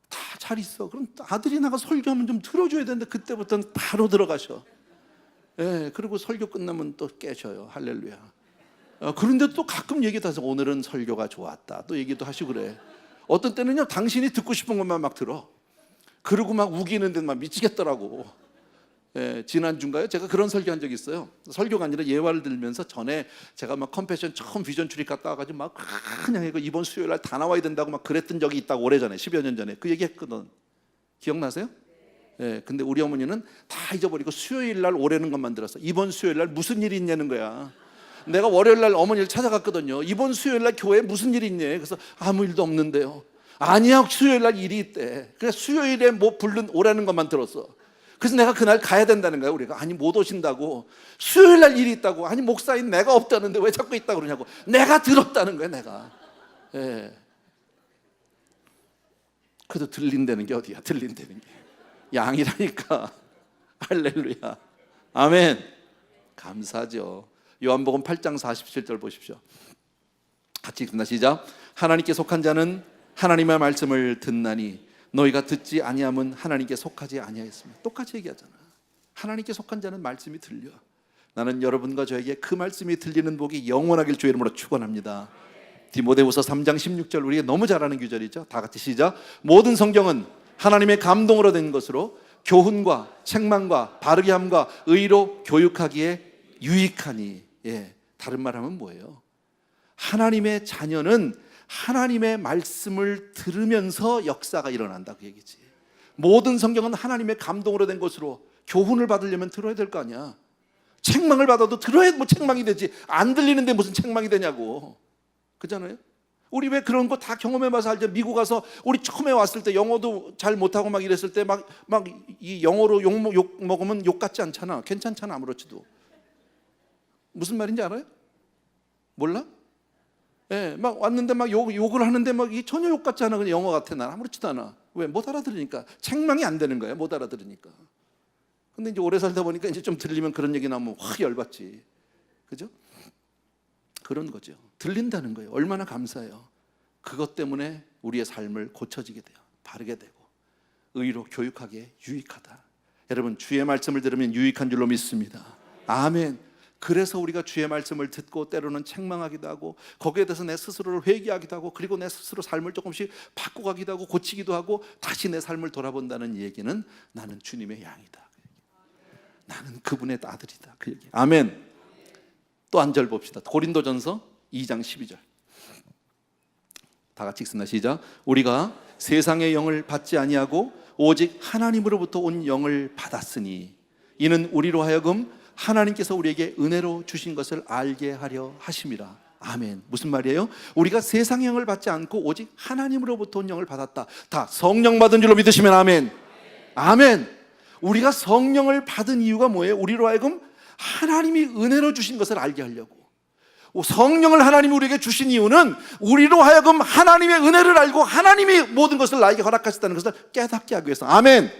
다 잘 있어. 그럼 아들이 나가 설교하면 좀 들어줘야 되는데 그때부터는 바로 들어가셔. 예. 그리고 설교 끝나면 또 깨셔요. 할렐루야. 그런데 또 가끔 얘기도 하세요. 오늘은 설교가 좋았다. 또 얘기도 하시고 그래. 어떤 때는요, 당신이 듣고 싶은 것만 막 들어. 그러고 막 우기는데 막 미치겠더라고. 예, 지난주인가요? 제가 그런 설교한 적이 있어요. 설교가 아니라 예화를 들면서 전에 제가 막 컴패션 처음 비전 출입 갔다 와가지고 막 그냥 이번 수요일 날 다 나와야 된다고 막 그랬던 적이 있다고, 오래전에 10여 년 전에 그 얘기 했거든. 기억나세요? 예, 근데 우리 어머니는 다 잊어버리고 수요일 날 오라는 것만 들었어. 이번 수요일 날 무슨 일이 있냐는 거야. 내가 월요일 날 어머니를 찾아갔거든요. 이번 수요일 날 교회에 무슨 일이 있냐. 그래서 아무 일도 없는데요. 아니야, 수요일 날 일이 있대. 그래서 수요일에 뭐 오라는 것만 들었어. 그래서 내가 그날 가야 된다는 거야. 우리가 아니 못 오신다고. 수요일 날 일이 있다고. 아니 목사인 내가 없다는데 왜 자꾸 있다고 그러냐고. 내가 들었다는 거야, 내가. 예. 그래도 들린다는 게 어디야? 들린다는 게 양이라니까. 할렐루야. 아멘. 감사죠. 요한복음 8장 47절 보십시오. 같이 읽습니다. 시작. 하나님께 속한 자는 하나님의 말씀을 듣나니 너희가 듣지 아니함은 하나님께 속하지 아니하였습니다. 똑같이 얘기하잖아. 하나님께 속한 자는 말씀이 들려. 나는 여러분과 저에게 그 말씀이 들리는 복이 영원하길 주의 이름으로 축원합니다. 디모데후서 3장 16절, 우리가 너무 잘 아는 구절이죠. 다 같이 시작. 모든 성경은 하나님의 감동으로 된 것으로 교훈과 책망과 바르게 함과 의로 교육하기에 유익하니. 예, 다른 말하면 뭐예요? 하나님의 자녀는 하나님의 말씀을 들으면서 역사가 일어난다, 그 얘기지. 모든 성경은 하나님의 감동으로 된 것으로, 교훈을 받으려면 들어야 될 거 아니야. 책망을 받아도 들어야 뭐 책망이 되지. 안 들리는데 무슨 책망이 되냐고. 그잖아요. 우리 왜 그런 거 다 경험해봐서 알죠. 미국 가서 우리 처음에 왔을 때 영어도 잘 못하고 막 이랬을 때 막 이 영어로 욕 먹으면 욕 같지 않잖아. 괜찮잖아, 아무렇지도. 무슨 말인지 알아요? 몰라? 예, 막 왔는데 막 욕을 하는데 막 이 전혀 욕 같지 않아. 그냥 영어 같아. 난 아무렇지도 않아. 왜? 못 알아들으니까. 책망이 안 되는 거야. 못 알아들으니까. 근데 이제 오래 살다 보니까 이제 좀 들리면 그런 얘기 나오면 확 열받지. 그죠? 그런 거죠. 들린다는 거예요. 얼마나 감사해요. 그것 때문에 우리의 삶을 고쳐지게 돼요. 바르게 되고 의로 교육하기에 유익하다. 여러분, 주의 말씀을 들으면 유익한 줄로 믿습니다. 아멘. 그래서 우리가 주의 말씀을 듣고 때로는 책망하기도 하고 거기에 대해서 내 스스로를 회개하기도 하고 그리고 내 스스로 삶을 조금씩 바꿔가기도 하고 고치기도 하고 다시 내 삶을 돌아본다는 얘기는 나는 주님의 양이다, 나는 그분의 아들이다, 그 얘기. 아멘. 또 한 절 봅시다. 고린도전서 2장 12절 다 같이 읽습니다. 시작. 우리가 세상의 영을 받지 아니하고 오직 하나님으로부터 온 영을 받았으니 이는 우리로 하여금 하나님께서 우리에게 은혜로 주신 것을 알게 하려 하심이라. 아멘. 무슨 말이에요? 우리가 세상의 영을 받지 않고 오직 하나님으로부터 온 영을 받았다. 다 성령 받은 줄로 믿으시면 아멘. 아멘. 우리가 성령을 받은 이유가 뭐예요? 우리로 하여금 하나님이 은혜로 주신 것을 알게 하려고. 성령을 하나님이 우리에게 주신 이유는 우리로 하여금 하나님의 은혜를 알고 하나님이 모든 것을 나에게 허락하셨다는 것을 깨닫게 하기 위해서. 아멘.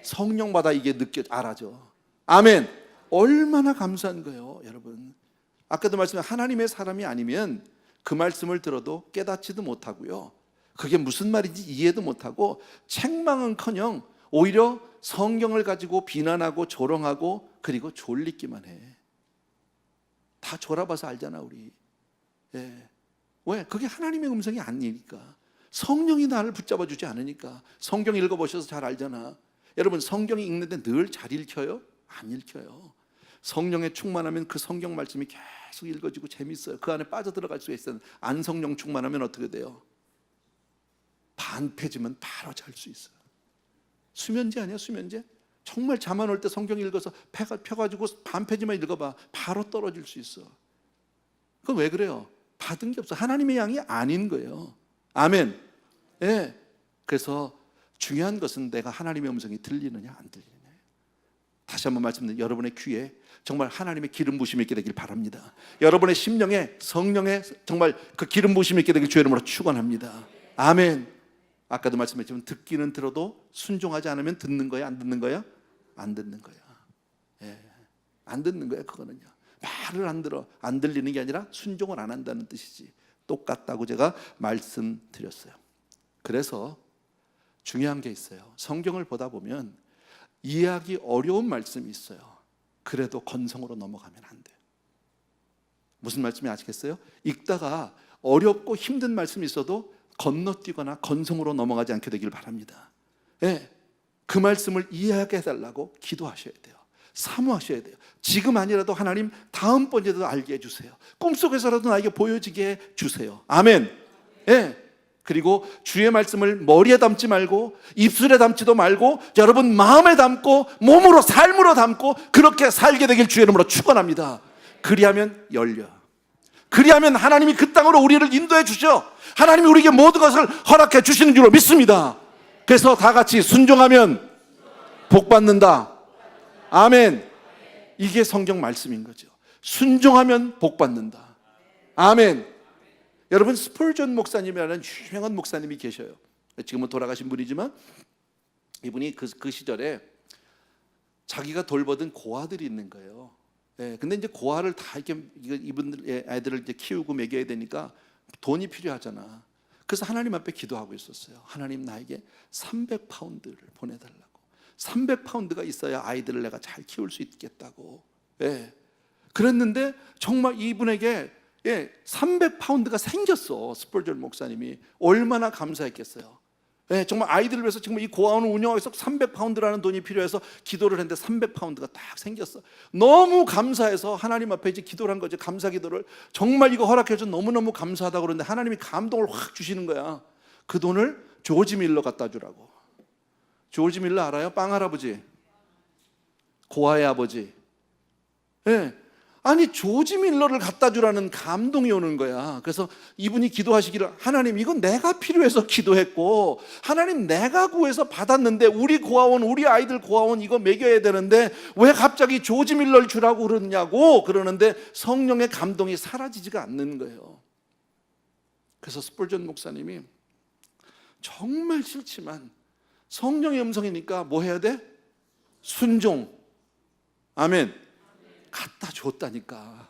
성령마다 이게 알아져. 아멘. 얼마나 감사한 거예요, 여러분. 아까도 말씀드린 하나님의 사람이 아니면 그 말씀을 들어도 깨닫지도 못하고요, 그게 무슨 말인지 이해도 못하고 책망은커녕 오히려 성경을 가지고 비난하고 조롱하고 그리고 졸리기만 해. 다 졸아봐서 알잖아, 우리. 예. 왜? 그게 하나님의 음성이 아니니까. 성령이 나를 붙잡아 주지 않으니까. 성경 읽어보셔서 잘 알잖아. 여러분, 성경 읽는데 늘 잘 읽혀요? 안 읽혀요. 성령에 충만하면 그 성경 말씀이 계속 읽어지고 재밌어요. 그 안에 빠져들어갈 수가 있어요. 안 성령 충만하면 어떻게 돼요? 반 페이지면 바로 잘 수 있어요. 수면제 아니야, 수면제? 정말 잠 안 올 때 성경 읽어서 펴가지고 반 페이지만 읽어봐, 바로 떨어질 수 있어. 그건 왜 그래요? 받은 게 없어. 하나님의 양이 아닌 거예요. 아멘. 예. 그래서 중요한 것은 내가 하나님의 음성이 들리느냐 안 들리느냐. 다시 한번 말씀드립니다. 여러분의 귀에 정말 하나님의 기름 부심이 있게 되길 바랍니다. 여러분의 심령에 성령의 정말 그 기름 부심이 있게 되길 주의 이름으로 축원합니다. 아멘. 아까도 말씀했지만 듣기는 들어도 순종하지 않으면 듣는 거야, 안 듣는 거야? 안 듣는 거야. 예. 안 듣는 거야, 그거는요. 말을 안 들어, 안 들리는 게 아니라 순종을 안 한다는 뜻이지. 똑같다고 제가 말씀드렸어요. 그래서 중요한 게 있어요. 성경을 보다 보면 이해하기 어려운 말씀이 있어요. 그래도 건성으로 넘어가면 안 돼요. 무슨 말씀인지 아시겠어요? 읽다가 어렵고 힘든 말씀이 있어도 건너뛰거나 건성으로 넘어가지 않게 되길 바랍니다. 예, 그 말씀을 이해하게 해달라고 기도하셔야 돼요. 사모하셔야 돼요. 지금 아니라도 하나님 다음번에도 알게 해주세요. 꿈속에서라도 나에게 보여지게 해주세요. 아멘. 예. 그리고 주의 말씀을 머리에 담지 말고 입술에 담지도 말고 여러분 마음에 담고 몸으로 삶으로 담고 그렇게 살게 되길 주의 이름으로 축원합니다. 그리하면 열려. 그리하면 하나님이 그 땅으로 우리를 인도해 주셔. 하나님이 우리에게 모든 것을 허락해 주시는 줄로 믿습니다. 그래서 다 같이 순종하면 복 받는다. 아멘. 이게 성경 말씀인 거죠. 순종하면 복 받는다. 아멘. 여러분, 스펄전 목사님이라는 유명한 목사님이 계셔요. 지금은 돌아가신 분이지만 이분이 그 시절에 자기가 돌보던 고아들이 있는 거예요. 예, 근데 이제 고아를 다 이렇게 이분들 아이들을 이제 키우고 먹여야 되니까 돈이 필요하잖아. 그래서 하나님 앞에 기도하고 있었어요. 하나님, 나에게 300파운드를 보내달라고. 300파운드가 있어야 아이들을 내가 잘 키울 수 있겠다고. 예. 그랬는데 정말 이분에게 300파운드가 생겼어. 스펄전 목사님이 얼마나 감사했겠어요. 예, 정말 아이들을 위해서 지금 이 고아원을 운영하기 위해서 300파운드라는 돈이 필요해서 기도를 했는데 300파운드가 딱 생겼어. 너무 감사해서 하나님 앞에 이제 기도를 한 거죠. 감사 기도를. 정말 이거 허락해줘 너무너무 감사하다고 그러는데 하나님이 감동을 확 주시는 거야. 그 돈을 조지 밀러 갖다 주라고. 조지 밀러 알아요? 빵 할아버지, 고아의 아버지. 예. 아니, 조지 밀러를 갖다 주라는 감동이 오는 거야. 그래서 이분이 기도하시기를, 하나님, 이건 내가 필요해서 기도했고 하나님, 내가 구해서 받았는데 우리 고아원, 우리 아이들 고아원 이거 먹여야 되는데 왜 갑자기 조지 밀러를 주라고 그러냐고 그러는데 성령의 감동이 사라지지가 않는 거예요. 그래서 스펄전 목사님이 정말 싫지만 성령의 음성이니까 뭐 해야 돼? 순종. 아멘. 갖다 줬다니까.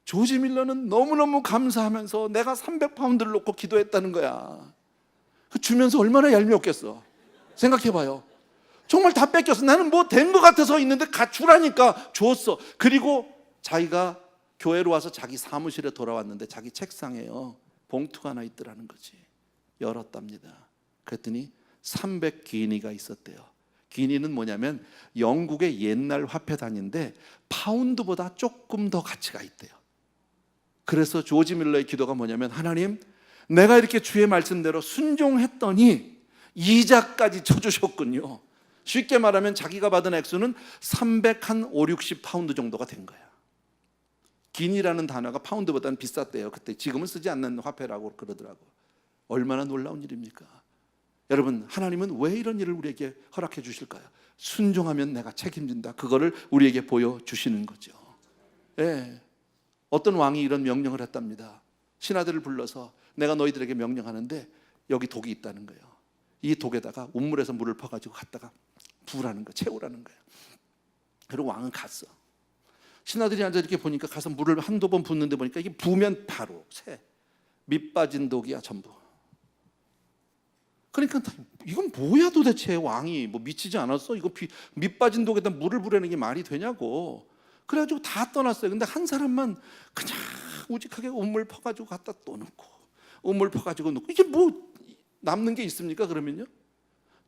조지 밀러는 너무너무 감사하면서 내가 300파운드를 놓고 기도했다는 거야. 주면서 얼마나 얄미웠겠어. 생각해봐요. 정말 다 뺏겼어. 나는 뭐 된 것 같아서 있는데 주라니까 줬어. 그리고 자기가 교회로 와서 자기 사무실에 돌아왔는데 자기 책상에요 봉투가 하나 있더라는 거지. 열었답니다. 그랬더니 300기니가 있었대요. 기니는 뭐냐면 영국의 옛날 화폐 단위인데 파운드보다 조금 더 가치가 있대요. 그래서 조지 밀러의 기도가 뭐냐면, 하나님, 내가 이렇게 주의 말씀대로 순종했더니 이자까지 쳐주셨군요. 쉽게 말하면 자기가 받은 액수는 350, 60파운드 정도가 된 거야. 기니라는 단어가 파운드보다는 비쌌대요. 그때. 지금은 쓰지 않는 화폐라고 그러더라고. 얼마나 놀라운 일입니까? 여러분, 하나님은 왜 이런 일을 우리에게 허락해 주실까요? 순종하면 내가 책임진다. 그거를 우리에게 보여주시는 거죠. 예. 어떤 왕이 이런 명령을 했답니다. 신하들을 불러서 내가 너희들에게 명령하는데 여기 독이 있다는 거예요. 이 독에다가 운물에서 물을 퍼가지고 갖다가 부으라는 거예요. 채우라는 거예요. 그리고 왕은 갔어. 신하들이 앉아 이렇게 보니까 가서 물을 한두 번 붓는데 보니까 이게 부으면 바로 새. 밑 빠진 독이야 전부. 그러니까 이건 뭐야 도대체. 왕이 뭐 미치지 않았어? 이거 밑 빠진 독에다 물을 부르는 게 말이 되냐고. 그래가지고 다 떠났어요. 근데 한 사람만 그냥 우직하게 우물 퍼가지고 갖다 또 넣고 우물 퍼가지고 넣고. 이게 뭐 남는 게 있습니까? 그러면요,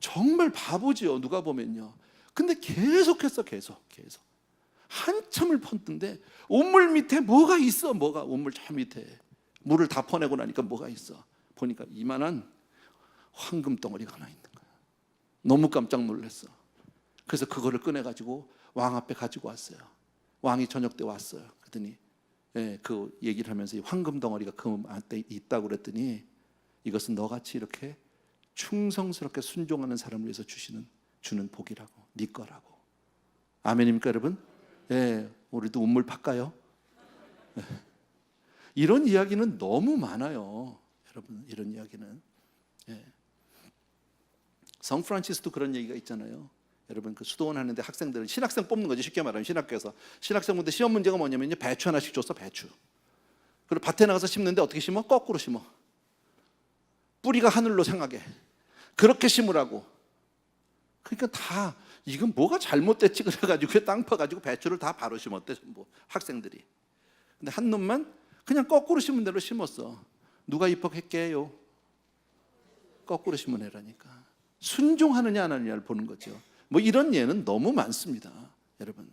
정말 바보지요, 누가 보면요. 근데 계속했어. 계속 한참을 펀는데 우물 밑에 뭐가 있어. 뭐가 우물 저 밑에 물을 다 퍼내고 나니까 뭐가 있어. 보니까 이만한 황금 덩어리가 하나 있는 거야. 너무 깜짝 놀랐어. 그래서 그거를 꺼내가지고 왕 앞에 가지고 왔어요. 왕이 저녁 때 왔어요. 그랬더니 그 얘기를 하면서 이 황금 덩어리가 그 안에 있다고 그랬더니, 이것은 너같이 이렇게 충성스럽게 순종하는 사람을 위해서 주는 복이라고, 네 거라고. 아멘입니까 여러분? 우리도 운물 팔까요? 이런 이야기는 너무 많아요, 여러분. 이런 이야기는. 성 프란치스도 그런 얘기가 있잖아요. 여러분, 그 수도원 하는데 학생들은 신학생 뽑는 거지. 쉽게 말하면 신학교에서 신학생분들 시험 문제가 뭐냐면요, 배추 하나씩 줬어. 배추. 그리고 밭에 나가서 심는데 어떻게 심어? 거꾸로 심어. 뿌리가 하늘로 향하게 그렇게 심으라고. 그러니까 다 이건 뭐가 잘못됐지 그래가지고 땅 파가지고 배추를 다 바로 심었대 전부 학생들이. 근데 한 놈만 그냥 거꾸로 심은 대로 심었어. 누가 입학했게요? 거꾸로 심은 애라니까. 순종하느냐 안 하느냐를 보는 거죠. 뭐 이런 예는 너무 많습니다, 여러분.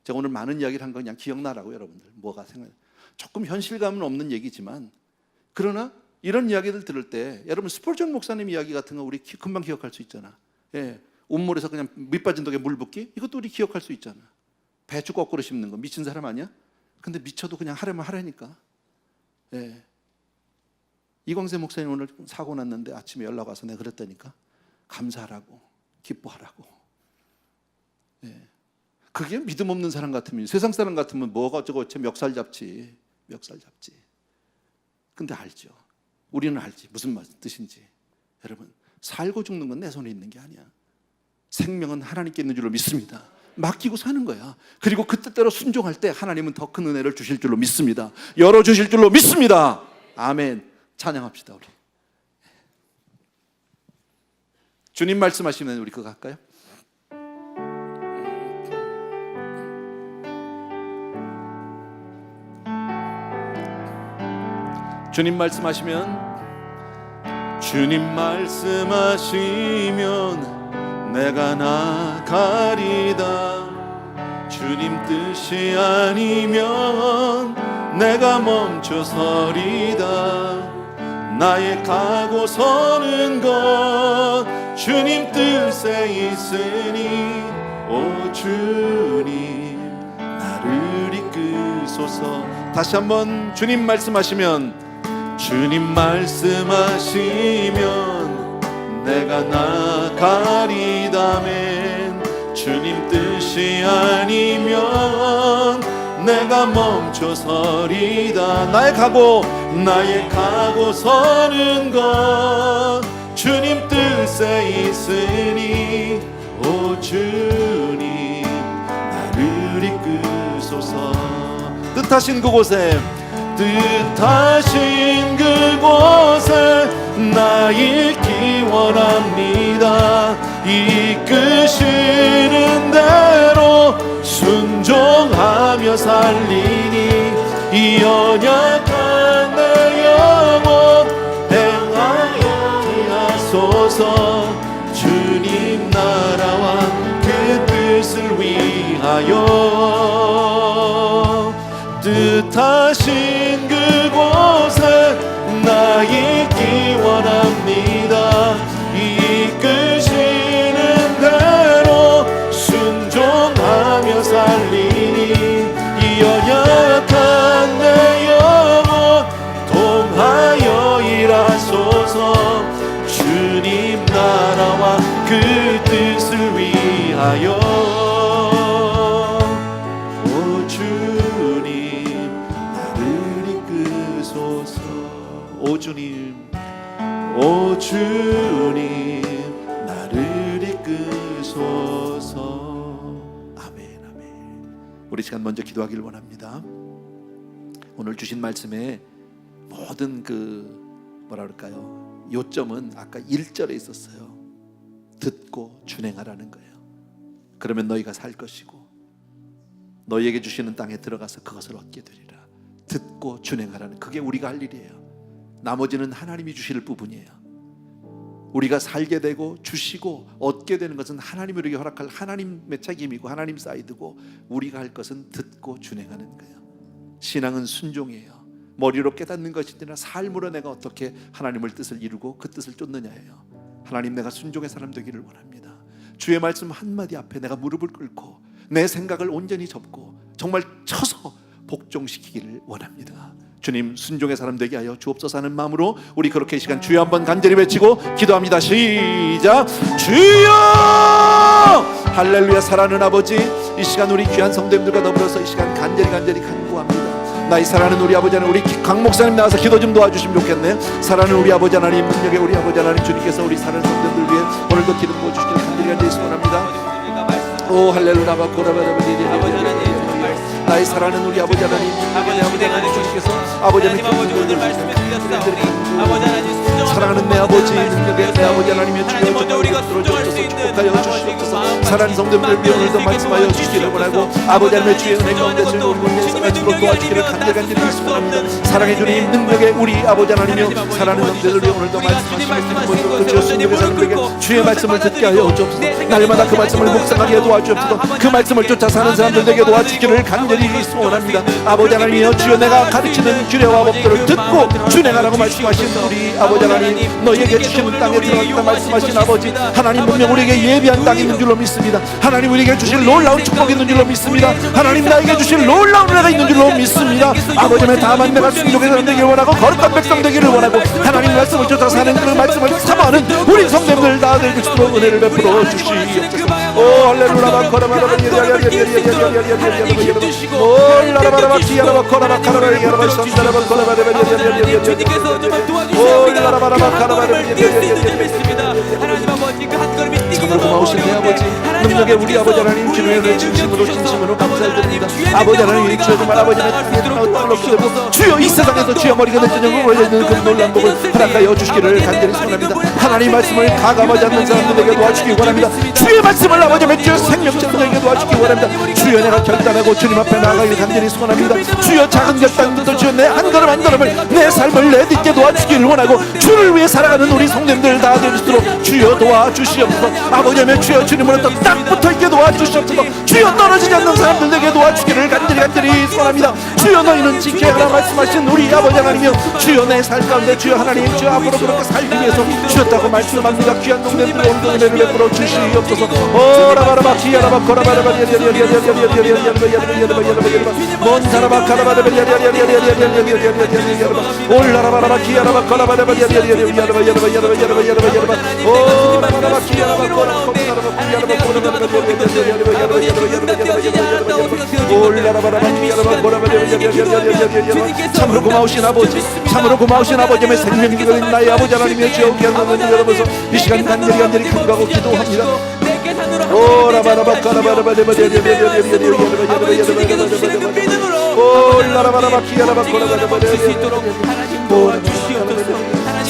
제가 오늘 많은 이야기를 한 거 그냥 기억나라고. 여러분들 뭐가 생각, 조금 현실감은 없는 얘기지만, 그러나 이런 이야기들 들을 때 여러분, 스폴전 목사님 이야기 같은 거 우리 금방 기억할 수 있잖아. 온물에서 그냥 밑 빠진 독에 물 붓기, 이것도 우리 기억할 수 있잖아. 배추 거꾸로 심는 거 미친 사람 아니야? 근데 미쳐도 그냥 하려면 하라니까. 이광세 목사님 오늘 사고 났는데 아침에 연락 와서 내가 그랬다니까. 감사하라고, 기뻐하라고. 그게 믿음 없는 사람 같으면, 세상 사람 같으면 뭐가 저거 제 멱살 잡지. 근데 알죠. 우리는 알지 무슨 뜻인지. 여러분, 살고 죽는 건 내 손에 있는 게 아니야. 생명은 하나님께 있는 줄로 믿습니다. 맡기고 사는 거야. 그리고 그 뜻대로 순종할 때 하나님은 더 큰 은혜를 주실 줄로 믿습니다. 열어주실 줄로 믿습니다. 아멘. 찬양합시다. 우리 주님 말씀하시면 우리 그거 할까요? 주님 말씀하시면, 주님 말씀하시면 내가 나가리다. 주님 뜻이 아니면 내가 멈춰서리다. 나의 가고 서는 것 주님 뜻에 있으니, 오 주님 나를 이끄소서. 다시 한번, 주님 말씀하시면, 주님 말씀하시면 내가 나가리다멘. 주님 뜻이 아니면 내가 멈춰서리다. 나의 가고 서는 것 주님 뜻에 있으니, 오 주님 나를 이끄소서. 뜻하신 그곳에 나 있기 원합니다. 이끄시는 대로 순종 순종하며 살리니 이 연약한 내 영혼 행하여 하소서. 주님 나라와 그 뜻을 위하여 뜻하신 그곳에 나 있기 원합니다. 이끄시는 대로 순종하며 살리니 이 연약한 내 영혼 통하여 일하소서. 주님 나라와 그 뜻을 위하여 오 주님 나를 이끄소서. 오 주님, 오 주님 나를 이끄소서. 아멘, 아멘. 우리 시간 먼저 기도하기를 원합니다. 오늘 주신 말씀에 모든 뭐라 그럴까요? 요점은 아까 1절에 있었어요. 듣고 준행하라는 거예요. 그러면 너희가 살 것이고 너희에게 주시는 땅에 들어가서 그것을 얻게 되리라. 듣고 준행하라는, 그게 우리가 할 일이에요. 나머지는 하나님이 주실 부분이에요. 우리가 살게 되고 주시고 얻게 되는 것은 하나님이 우리에게 허락할 하나님의 책임이고 하나님 사이드고, 우리가 할 것은 듣고 준행하는 거예요. 신앙은 순종이에요. 머리로 깨닫는 것이 아니라 삶으로 내가 어떻게 하나님의 뜻을 이루고 그 뜻을 쫓느냐예요. 하나님, 내가 순종의 사람 되기를 원합니다. 주의 말씀 한마디 앞에 내가 무릎을 꿇고 내 생각을 온전히 접고 정말 쳐서 복종시키기를 원합니다. 주님, 순종의 사람 되게 하여 주옵소서 하는 마음으로 우리 그렇게 이 시간 주여 한번 간절히 외치고 기도합니다. 시작. 주여! 할렐루야. 사랑하는 아버지, 이 시간 우리 귀한 성도님들과 더불어서 이 시간 간절히 간구합니다. 나의 사랑하는 우리 아버지 하나님, 우리 강 목사님 나와서 기도 좀 도와주시면 좋겠네. 사랑하는 우리 아버지 하나님, 능력의 우리 아버지 하나님, 주님께서 우리 사랑하는 성도들 위해 오늘도 기도 부어주시기를 간절히 소원합니다. 오 할렐루야. 나의 사랑하는 우리 아버지 하나님, 아버지 하나님, 주님께서 아버지 하나님 사랑하는 내 아버지, 능력의 내 아버지 하나님의 주여 들어주셔서 축복하여 주시옵소서. 사랑하는 성도님들 위해 오늘도 말씀하여 주시기를 원하고 아버지 하나님의 주의 은혜 가운데 즐거운 예수님으로 도와주기를 간절히 소원합니다. 사랑해 주님, 능력의 우리 아버지 하나님이여, 사랑하는 성도들 위해 오늘도 말씀하시는 모습으로 주여 순종의 사람들에게 주의 말씀을 듣게 하여 주옵소서. 날마다 그 말씀을 묵상하게 도와주옵소서. 그 말씀을 쫓아 사는 사람들에게 도와주기를 간절히 소원합니다. 아버지 하나님이여, 주여 내가 가르치는 규례와 법도를 듣고 준행하라고 말씀하신 우리 아버지 하나님, 너희에게 주시는 땅에 들어가겠다 말씀하신 아버지 하나님, 분명 우리에게 예비한 땅이 있는 줄로 믿습니다. 하나님, 우리에게 주실 놀라운 축복이 있는 줄로 믿습니다. 하나님, 나에게 주실 놀라운 은혜가 있는 줄로 믿습니다. 아버지 하나님, 다만 내가 순종의 사람 되기를 원하고 거룩한 백성 되기를 원하고 하나님 말씀을 쫓아 사는 그 말씀을 사모하는 우리 성도님들 다 될 수 있도록 은혜를 베풀어 주시옵소서. 오 할렐루야. 주님께서 정말 도와주셔야 마음을 뛸 수 있는 줄 믿습니다. 하나님 아버지, 그 한 걸음이 정말 고마우신 내 아버지, 능력의 우리 아버지 하나님, 주님의 진심으로 감사드립니다. 아버지 하나님, 주여 정말 아버지 하나님 땅을 없애고 주여 이 세상에서 주여 머리가 될전형으로 올려있는 그 놀라운 복을 허락하여 주시기를 간절히 소원합니다. 하나님 말씀을 가감하지 않는 사람들에게 도와주시기 원합니다. 주의 말씀을 아버지 하나님, 주여 생명체들에게 도와주시기 원합니다. 주여 내가 결단하고 주님 앞에 나아가기를 간절히 소원합니다. 주여 작은 결단부터 주여 내 한 걸음 한 걸음을 내 삶을 내딛게 도와주기를 원하고 주를 위해 살아가는 우리 성도님들 다 될 수 있도록 주여 도와주시옵소서. 아버지 하나님, 주여 주님으로부터 딱 붙어있게 도와주시옵소서. 주여 떨어지지 않는 사람들에게 도와주기를 간절히 소원합니다. 주여 너희는 지켜야 하라 말씀하신 우리 아버지 하나님이여, 주여 내 삶 가운데 주여 하나님, 주여 앞으로 그렇게 살기 위해서 주셨다고 말씀합니다. 귀한 동네들의 온전히 은혜를 베풀어 주시옵소서. 오라바라바 기야라바 코라바라바 몬사라바 카라바라바 올라라바라바 기야라바 코라바라바 참으로 고마우신 아버지, 참으로 고마우신 아버지의 생명기가 나의 아버지 하나님의 주여 귀한 은혜를 여러분서 이 시간 간절히 간구하고 기도합니다. 오라바라바 카라바라바 올라라바라바 기야라바 코라바라바 하나님 도와주시옵소서.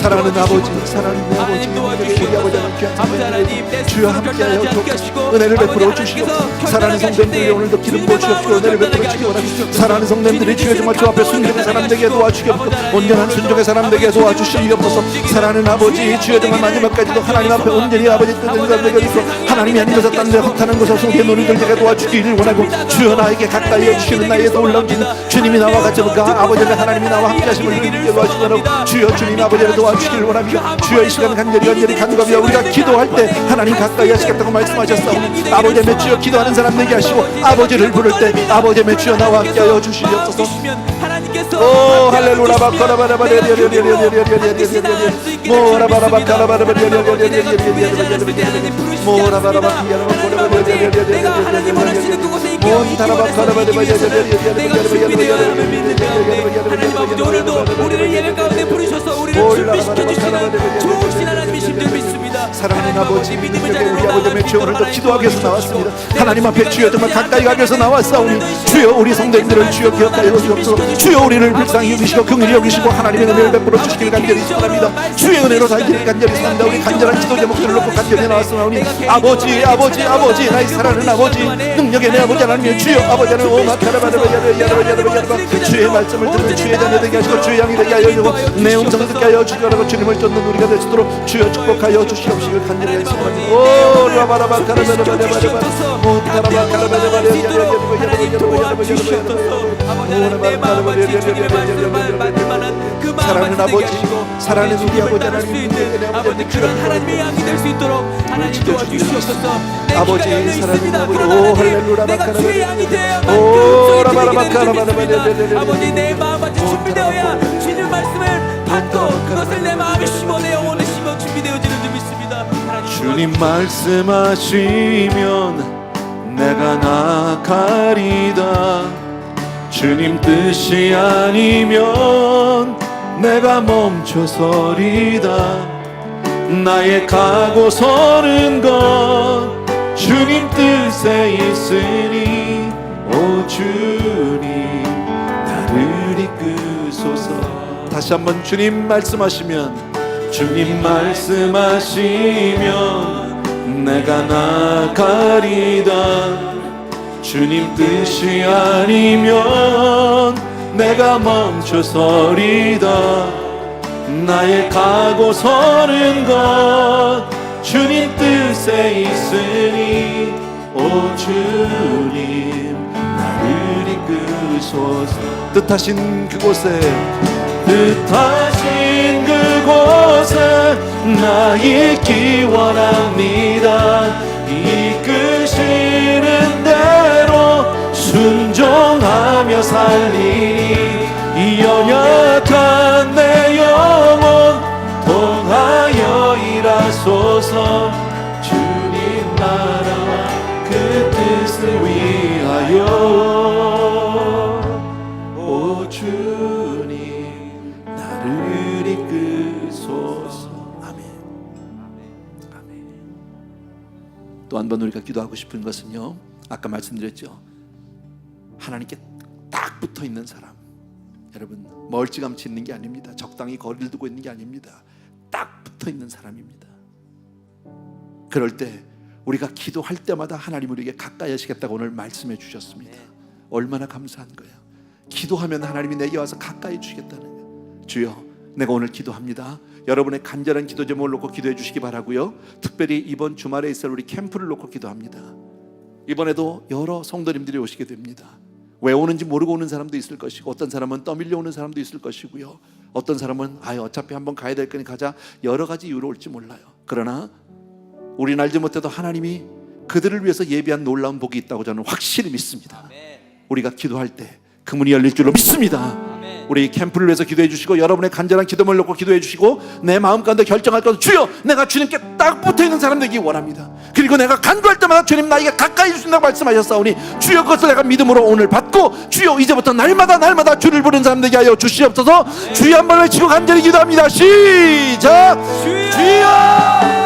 사랑하는 아버지, 사랑하는 아버지, 하나님 도와주시옵소서. 우리 아버지 하나님 귀한 아버지 하나님, 내 주여 스스로 함께하여 결단하지 않게 주옵소서. 하시고, 은혜를 베풀어 아버지 주시옵소서. 하나님께서 사랑하는 결단하게 성도님들이 하실 오늘도 때 기름 주님의 부어주옵소서. 마음으로 은혜를 베풀어 결단하게 주시기 바랍니다. 하시옵소서. 사랑하는 성도님들이 주의 정말 주 앞에 순결한 사람 되게 도와주시옵소서. 온전한 순종의 사람 되게 도와주시옵소서. 사랑하는 아버지, 주여 정말 마지막까지도 하나님 앞에 온전히 아버지 뜻대로 사람 되게 해주소. 하나님이 아니면서 딴 데 허탄한 곳에서 우리의 눈을 들게 도와주기를 원하고, 주여 나에게 가까이 해주시는 나의 놀라운 주님이 나와 같이 가 아버지의 하나님이 나와 함께 하심을 누리게 도와주시기 바라고, 주여 주님 아버지를 도와주시기를 원합니다. 주여 이 시간 간절히 간구하며 우리가 기도할 때 하나님 가까이 하시겠다고 말씀하셨사오니, 아버지의 주여 기도하는 사람 되게 하시고, 아버지를 부를 때 아버지의 주여 나와 함께하여 주시옵소서. 오 할렐루야 내가 하나님 원하시는 그곳에 있게 내가 준비되어야 함을 믿는 가운데 하나님 아버지 오늘도 우리를 예배 가운데 부르셔서 우리를 준비시켜 주시는 좋으신 하나님이신 줄 믿습니다. 사랑하는 아버지, 믿음을 우리 자녀로 아버지의 주여 오늘도 나아갈 기도하기 위해서 수 나왔습니다. 있도록 하나님 앞에 주여 정말 가까이 가기 위해서 나왔사오니, 주여 우리 성도님들을 주여 기억하여 주옵소서. 주여 우리를 불쌍히 여기시고 긍휼히 여기시고 하나님의 은혜를 베풀어 주시길 간절히 소원합니다. 주의 은혜로 살기를 간절히 소원합니다. 우리 간절한 기도 제목들을 놓고 간절히 나왔사오니, 아버지 아버지 아버지, 나의 사랑하는 아버지, 능력의 내 아버지 하나님의 주여, 아버지 하나님 오마카라바라바야라바야라바야라바, 주의 말씀을 듣는 주의 자녀 되게 하시고 주의 양이 되게 하여 주시고 내 음성을 듣게 하여 주시고 주님을 쫓는 우리가 될 수 있도록 주여 축복하여 주시옵시길 간절히 소원합니다. 오 라바라바카라바라바야라바 하나님 도와주시옵소서. 아버지 하나님 내 마음과 주님의 말씀을 받을 만한 그 마음을 사랑하는 지게 아버지, 하시고 사랑하는 우리 주님을 아버지 따를 수 하나님, 있는 아버지 그런 하나님의 양이 될 수 있도록 하나님 도와주시옵소서. 내 아버지, 귀가 열려 사랑하는 있습니다. 아버지, 그러나 오, 할렐루야, 내가 주의 양이 되어야만 그 오, 음성이 라바라바, 들리게 되는 줄 라바라바, 믿습니다. 아버지 내 마음과 준비되어야 주님 말씀을 받고 그것을 내 마음에 심어 내 영혼에 심어 준비되어지는 줄 믿습니다. 하나님 주님 말씀하시면 내가 나가리다. 주님 뜻이 아니면 내가 멈춰서리다. 나의 가고 서는 건 주님 뜻에 있으니, 오 주님 나를 이끄소서. 다시 한번 주님 말씀하시면, 주님 말씀하시면 내가 나가리다. 주님 뜻이 아니면 내가 멈춰서리다. 나의 가고 서는 것 주님 뜻에 있으니, 오 주님 나를 이끄소서. 뜻하신 그곳에, 뜻하신 그곳에 나 있기 원합니다. 이끄시는 대로 순종하며 살리니, 이 연약한 내 영혼 통하여 일하소서. 주님 나라와 그 뜻을 위하여, 오 주님 나를 이끄소서. 아멘. 또 한 번 우리가 기도하고 싶은 것은요, 아까 말씀드렸죠, 하나님께 딱 붙어 있는 사람. 여러분, 멀찌감치 있는 게 아닙니다. 적당히 거리를 두고 있는 게 아닙니다. 딱 붙어 있는 사람입니다. 그럴 때 우리가 기도할 때마다 하나님 우리에게 가까이 하시겠다고 오늘 말씀해 주셨습니다. 얼마나 감사한 거예요. 기도하면 하나님이 내게 와서 가까이 주시겠다는 거예요. 주여, 내가 오늘 기도합니다. 여러분의 간절한 기도 제목을 놓고 기도해 주시기 바라고요. 특별히 이번 주말에 있을 우리 캠프를 놓고 기도합니다. 이번에도 여러 성도님들이 오시게 됩니다. 왜 오는지 모르고 오는 사람도 있을 것이고, 어떤 사람은 떠밀려 오는 사람도 있을 것이고요. 어떤 사람은 어차피 한번 가야 될 거니 가자, 여러 가지 이유로 올지 몰라요. 그러나 우리는 알지 못해도 하나님이 그들을 위해서 예비한 놀라운 복이 있다고 저는 확실히 믿습니다. 우리가 기도할 때 그 문이 열릴 줄로 믿습니다. 우리 캠프를 위해서 기도해 주시고, 여러분의 간절한 기도를 놓고 기도해 주시고, 내 마음 가운데 결정할 것은, 주여 내가 주님께 딱 붙어있는 사람 되기 원합니다. 그리고 내가 간구할 때마다 주님 나에게 가까이 주신다고 말씀하셨사오니, 주여 그것을 내가 믿음으로 오늘 받고, 주여 이제부터 날마다 주를 부르는 사람 되게 하여 주시옵소서. 주여 한번 외치고 간절히 기도합니다. 시작. 주여.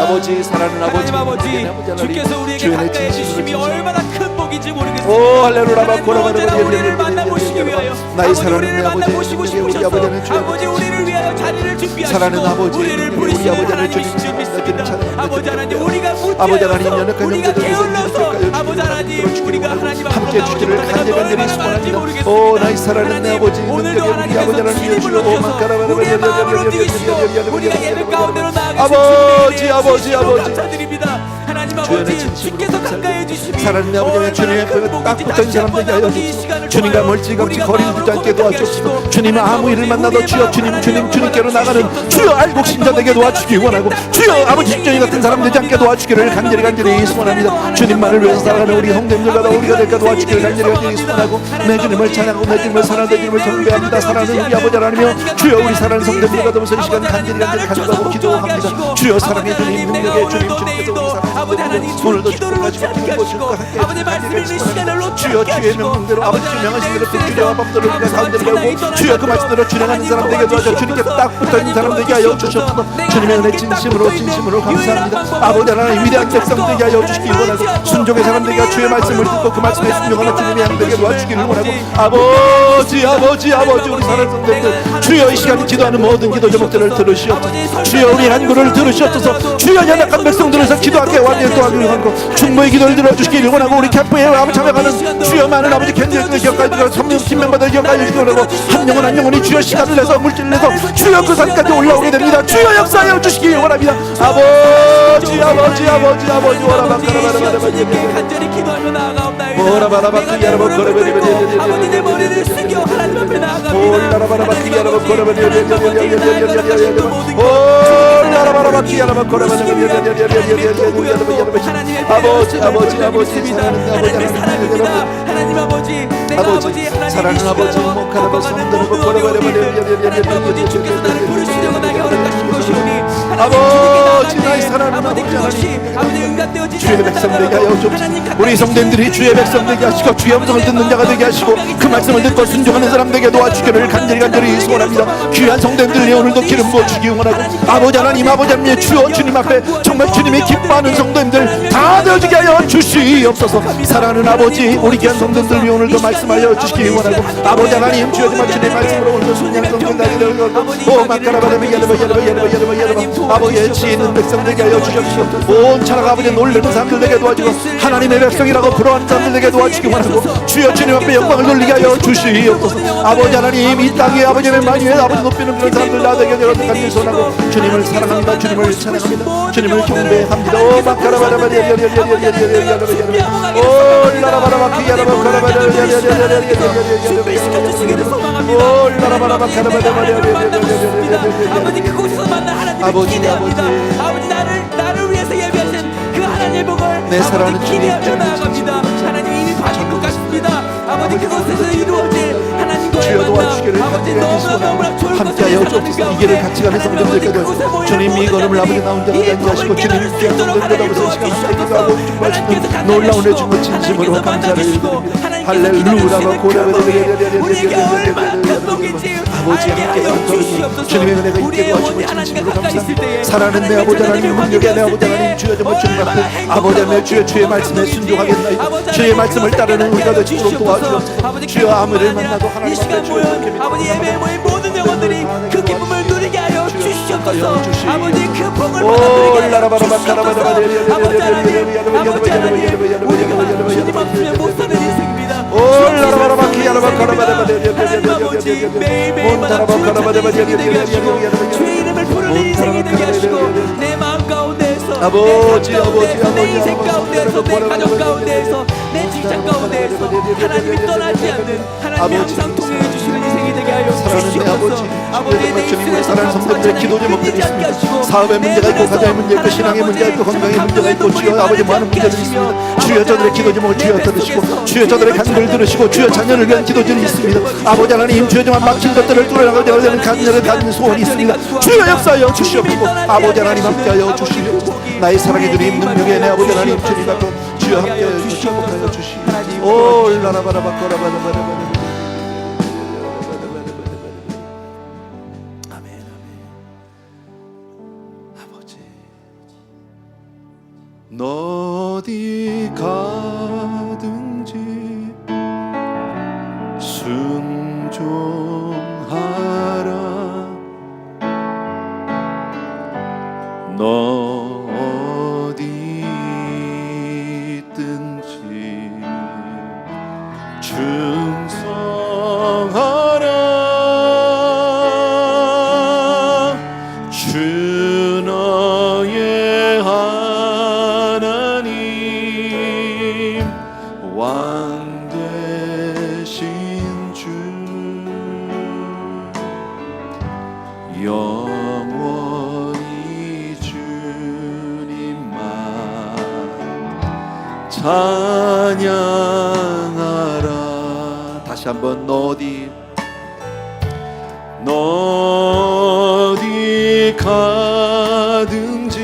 아버지, 사랑하는 하나님 아버지, 아버지, 주께서 우리에게 가까이 해주심이 얼마나 큰 복인지 모르겠습니다. 오 할렐루야. 하나님 언제나 우리를 만나보시기 위하여, 나의 아버지 사랑하는 우리를 아버지, 만나보시고 우리 싶으셔서 아버지는 주여 아버지 우리를 위하여 위하여 자리를 준비하시고 사랑하는 아버지, 우리를 우리 부르시는 아버지 하나님이신 줄 하나님, 믿습니다. 찬양합니다. 아버지 하나님 우리가 아버지 하나님, 무지하여서 연약한 우리가 영들을 게을러서 위해서 아버지 하나님 우리가 하나님 앞으로 함께 나오지 주기를 못하는 간절히 얼마나 많은지 소원합니다. 모르겠습니다. 오 나의 사랑하는 내 아버지, 오늘도 능력의 우리 하나님께서 아버지 하나님 주님을 주시고 높여서 우리의 마음을 움직이시고 우리가 예배 가운데로 나아가신 아버지, 주님의 아버지, 진심으로 아버지. 감사드립니다. 하나님 주연의 아버지 진심으로 주께서 가까이 해주시니 사랑하는 아버지, 주님의 앞에 딱 붙어있는 사람들에게 하여 주옵소서. 주님과 멀찌감치 거리를 두지 않게 도와주옵소서. 주님 아무 일을 만나도 주여 주님께로 나가는 주여 알곡신자 되게 도와주기 원하고 주여 아버지 십전이 같은 사람 되지 않게 도와주기를 간절히 소원합니다. 주님만을 위해서 살아가는 우리 형제들과 우리가 될까 도와주기를 간절히 소원하고 내 주님을 찬양하고 내 주님을 사랑하고 내 주님을 경배합니다. 사랑하는 우리 아버지 하나님이여 주여 우리 사랑하는 성도들과 더불어서 이 시간 간절히 간구하고 기도합니다. 주여 사랑의 주님, 능력의 주님, 주님께서 우리 사랑하는 오늘도 축복하시고 축복하시고 아버지 말씀 있는 시간을 놓지 주여 주의 명령대로 아버지 명하신 대로 그 주제와 법도를 우리가 가운데로 배우고 주여 그 말씀대로 준행하는 사람 되게 도와줘 주님께 딱 붙어있는 사람 되게 하여 주시옵소서. 주님의 은혜 진심으로 감사합니다. 아버지 하나님 위대한 백성 되게 하여 주시기 원하고 순종의 사람 되게 주의 말씀을 듣고 그 말씀에 순종하는 주님의 양 되게 도와주기를 원하고 아버지 우리 사랑하는 성도들 주여 이 시간에 기도하는 모든 기도 제목들을 들으시옵소서. 주여 우리 한구를 들으시옵소서. 주여 연약한 백성들에서 기도하게 완전히 도와주기를 원하고 충분히 기도를 들어주시기를 원하고 우리 캠프에 아버지 참여하는 주여 많은 아버지 견디들 기억하여 주시고 팀멤버들 기억하여 주시기 원하고 한 영혼이 주여 시간을 내서 물질을 내서 주여 그 산까지 올라오게 됩니다. 주여 역사하여 주시기 원합니다. 아버지 간절히 기도하며 나아가옵나이다. 오라바라바키 여러분 거래버리버리 아버지 내 머리를 숙여 하나님 앞에 나아갑니다. 오라바라바키 여러분 거래버리 오라바라바키 여러분 거래버리 아버지 하나님의 사랑입니다. 하나님 아버지 내가 아버지 사랑하는 아버지 목하라고 성도를 아버지 주께서 나를 부르시려고 나에게 허락하신 것이오니 아버지 나의 사랑하는 아버지 그것이 아버지 응답되어지지 주의 백성 되게 하여 주옵소서. 우리 성도님들이 주의 백성 되게 하시고 주의 음성을 듣는 자가 되게 하시고 그 말씀을 듣고 순종하는 사람 되게 도와주기를 간절히 소원합니다. 귀한 성도님들이 오늘도 기름 부어주기 원하고 아버지 하나님 주여 주님 앞에 정말 주님이 기뻐하는 성도님들 다 되어지게 하여 주시옵소서. 사랑하는 아버지 우리 귀한 성도님들 위해 오늘도 말씀하여 주시기 원하고 아버지 하나님 주여 정말 주님의 말씀으로 오늘도 순양 성도님 나기를 오 마카라바레미 여러분 아버지의 지혜는 백성들에게 하여 주시옵소서. 온 천하가 아버지 놀라는 사람들에게 도와주고 하나님의 백성이라고 부러워하는 사람들에게 도와주기 원하고 주여 주님 앞에 영광을 돌리게 하여 주시옵소서. 아버지 하나님 이 땅에 아버지의 만유에 아버지 높이는 그런 사람들 나되게 되어 간절히 소원하고 주님을 사랑합니다. 주님을 찬양합니다. 주님을 경배합니다. 오 마카라바라바리 오 라라바라바키 여러분 아버지 그곳에서 만난 하나님을 기대합니다. 아버지 나를 위해서 예배하신 그 하나님의 복을 내 사랑하는 아버지 기대하며 나아갑니다. 하나님 이미 받은 것 같습니다. 아버지 그곳에서 이루어질 하나님과의 만남 아버지 너무나 좋을 것을 함께하여 주옵소서. 이 길을 같이 가는 성도들께도 주님 이 걸음을 아버지 나 혼자 가지 하시고 주님 귀한 성도들보다 무슨 시간 함께 하고 주시는 놀라운 애 주고 진심으로 감사를 드립니다. 할렐루야가 우리에게 얼만큼 복인지 아버지 함께 하옵소서. 주님의 은혜가 있게 도와주고 진심으로 감사합니다. 사랑하는 내 아버지 하나님 능력의 내 아버지 하나님 주여 정말 주님 앞에 아버지 하나님 주의 말씀에 순종하겠나이다. 주의 말씀을 따르는 우리가 되시도록 도와주옵소서. 주여 아무를 만나도 하나님 이 시간 모여 아버지 예배에 모인 모든 영혼들이 그 기쁨을 누리게 하여 주시옵소서. 아버지 그 복을 받아들이게 하여 주시옵소서. 아버지 하나님 우리가 주님 없으면 못 사는 인생입니다. 올라라바라바키 하나님 아버지 매일매일마다 좋은 인생이 되게 하시고 주의 이름을 부르는 인생이 되게 하시고 내 마음 가운데에서 아버지, 내 인생 가운데에서 내 가족 가운데에서 내 직장 가운데에서 하나님이 떠나지 않는 하나님이 항상 동행해 주시는 인생이 되게 하여 주시옵소서. 아버지 내 주님을 사랑하는 성도들의 기도 제목들이 있습니다. 사업의 문제가 있고 가정의 문제가 있고 신앙의 문제가 있고 건강의 문제가 있고 주여 아버지 많은 문제들이 있습니다. 주여 저들의 기도 제목을 주여 들으시고 주여 저들의 간구를 들으시고 주여 자녀를 위한 기도들이 있습니다. 아버지 하나님 주여 정말 막힌 것들을 뚫어나가게 되는 간절을 가진 소원이 있습니다. 주여 역사하여 주시옵소서. 아버지 하나님 함께하여 주시옵소서. 나의 사랑의 주님 능력의 내 아버지 하나님 주님 앞에 주여 함께하여 주시옵소서. 주시옵소서. 오 라라바라바코라바라바라바라 너 어디 가든지 순종하라 충성하라 주 너의 하나님 왕 되신 주 영원히 주님만 찬양하라. 다시 한번 너 어디 가든지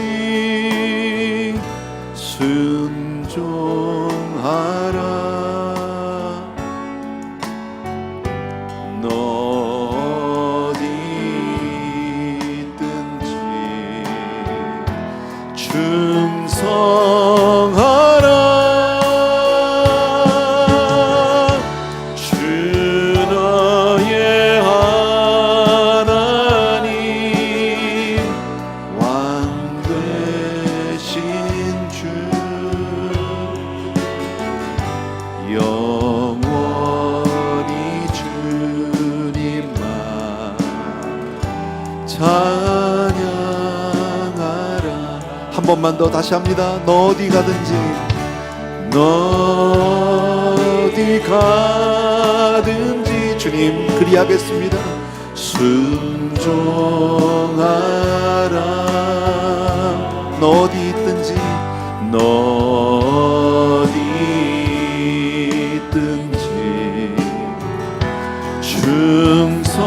순종하라. 너 어디 있든지 충성하라. 주 너의 하나님 왕 되신 주 영원히 주님만 찬양하라. 한 번만 더 다시 합니다. 너 어디 가든지 너 어디 가든지 주님 그리하겠습니다. 순종하라. 너 어디 있든지 너 어디 있든지 충성하라.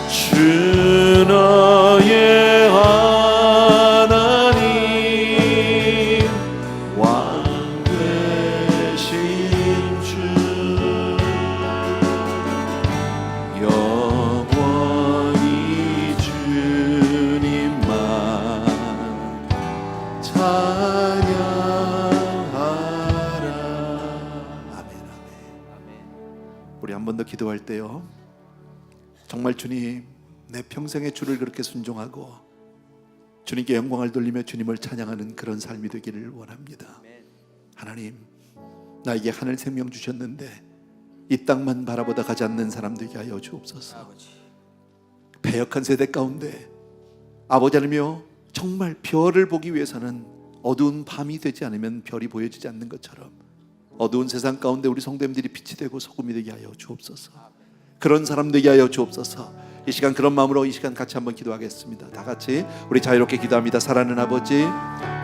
주 너의 하나님 왕 되신 주 영원히 주님만 찬양하라. 아멘. 우리 한 번 더 기도할 때요, 정말 주님 내 평생에 주를 그렇게 순종하고 주님께 영광을 돌리며 주님을 찬양하는 그런 삶이 되기를 원합니다. 하나님, 나에게 하늘 생명 주셨는데 이 땅만 바라보다 가지 않는 사람 되게 하여 주옵소서. 패역한 세대 가운데 아버지 하나님이여, 정말 별을 보기 위해서는 어두운 밤이 되지 않으면 별이 보여지지 않는 것처럼 어두운 세상 가운데 우리 성도님들이 빛이 되고 소금이 되게 하여 주옵소서. 그런 사람 되게 하여 주옵소서. 이 시간 그런 마음으로 이 시간 같이 한번 기도하겠습니다. 다 같이 우리 자유롭게 기도합니다. 사랑하는 아버지,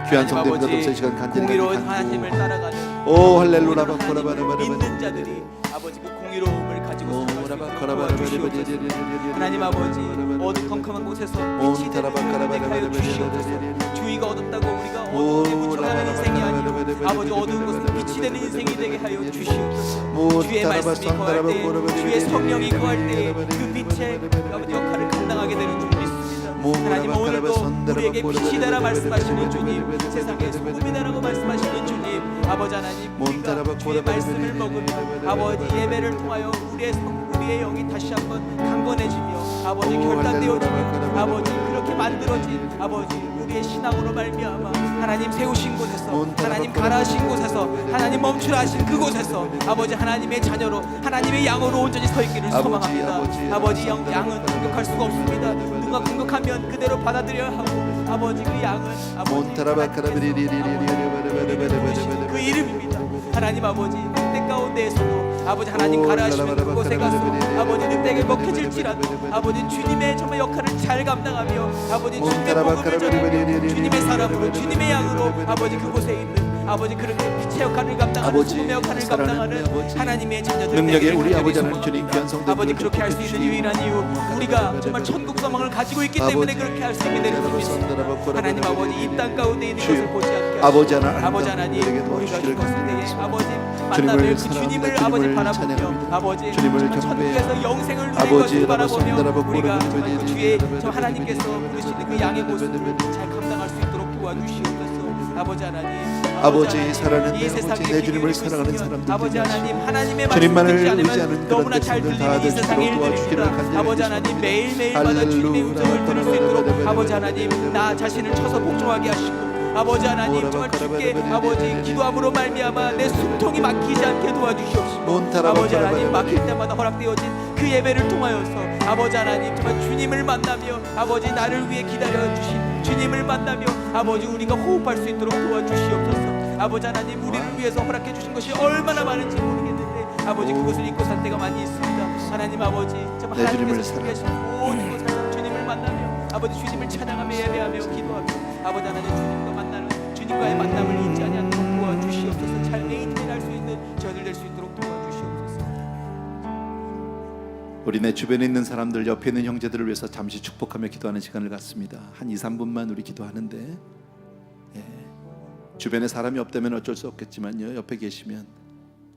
귀한 성도님들 돕사 이 시간 간절히 공의로운 하나님을 따라가는 오 할렐루야 믿는 자들이 아버지 그 공의로움을 가지고 살아갈 수 있도록 도와주시옵소서. 하나님 아버지, 어두컴컴한 곳에서 빛이 되게 하여 주시옵소서. 주위가 어둡다고 우리가 어둠에 묻혀가는 인생이 아니고 아버지 어두운 곳은 빛이 되는 인생이 되게 하여 주시옵소서. 주의 말씀이 거할 때, 주의 성령이 거할 때 그 빛의 아버지 역할을 감당하게 되는 줄 믿습니다. 하나님, 오늘도 우리에게 빛이 되라 말씀하시는 주님, 세상에 소금이 되라고 말씀하시는 주님, 아버지 하나님, 우리가 주의 말씀을 먹으며 아버지 예배를 통하여 우리의 영이 다시 한번 강건해지며 아버지 결단되어지며 아버지 그렇게 만들어진 아버지 우리의 신앙으로 말미암아 하나님 세우신 곳에서, 하나님 가라하신 곳에서, 하나님 멈추라 하신 그곳에서 아버지 하나님의 자녀로, 하나님의 양으로 온전히 서 있기를 소망합니다. 아버지, 양은 공격할 수가 없습니다. 누가 공격하면 그대로 받아들여야 하고 아버지 그 양은 아버지 그 이름입니다. 하나님 아버지, 늑대 가운데에서도 아버지 하나님 가라하시는 그곳에 가서 아버지 늑대에게 먹혀질지라도 아버지 주님의 정말 역할을 잘 감당하며 아버지 주님의 복음을 전하며 주님의 사람으로, 주님의 양으로 아버지 그곳에 있는 아버지 그렇게 빛의 역할을 감당하는 소금의 역할을 감당하는 하나님의 자녀들 능력의 우리 아버지 하나님 주님 귀한 성도들 아버지 그렇게 할 수 있는 유일한 이유, 우리가 정말 천국 소망을 가지고 있기 때문에 그렇게 할 수 있게 되는 줄 믿습니다. 하나님 아버지, 이 땅 가운데 있는 것을 보지 않게 아버지 하나님, 우리가 죽었을 때에 아버지 만나뵐 그 주님을 아버지 바라보며 아버지 정말 천국에서 영생을 누릴 것을 바라보며 우리가 정말 그 주의 저 하나님께서 부르시는 그 양의 모습을 잘 감당할 수 있도록 도와주시옵소서. 아버지 하나님, 아버지 사랑하는 내 주님을 사랑하는 사람들, 아버지 하나님, 하나님의 주님만을 말씀 듣지 의지하는 않으면 그런 너무나 잘 백성들 다 들리는 이 세상의 도와주시기를 일들입니다. 간절히 아버지 하나님, 매일매일마다 주님의 음성을 들을 수 있도록 아버지 하나님, 나 자신을 쳐서 복종하게 하시고 아버지 하나님 정말 주께 아버지 기도함으로 말미암아 내 숨통이 막히지 않게 도와주시옵시고 아버지 하나님 막힐 때마다 허락되어진 그 예배를 통하여서 아버지 하나님 정말 주님을 만나며 아버지 나를 위해 기다려주신 주님을 만나며 아버지 우리가 호흡할 수 있도록 도와주시옵소서. 아버지 하나님 우리를 위해서 허락해 주신 것이 얼마나 많은지 모르겠는데 아버지 그것을 잊고 살 때가 많이 있습니다. 하나님 아버지 정말 하나님께서 준비하신 모든 것을 주님을 만나며 아버지 주님을 찬양하며 예배하며 기도하며 아버지 하나님 주님과 만나는 주님과의 만남을 잊지 아니하도록 도와주시옵소서. 잘 메인테인할 수 있는 저희들 될 수 있도록 도와주시옵소서. 우리 내 주변에 있는 사람들, 옆에 있는 형제들을 위해서 잠시 축복하며 기도하는 시간을 갖습니다. 한 2-3분만 우리 기도하는데 주변에 사람이 없다면 어쩔 수 없겠지만요, 옆에 계시면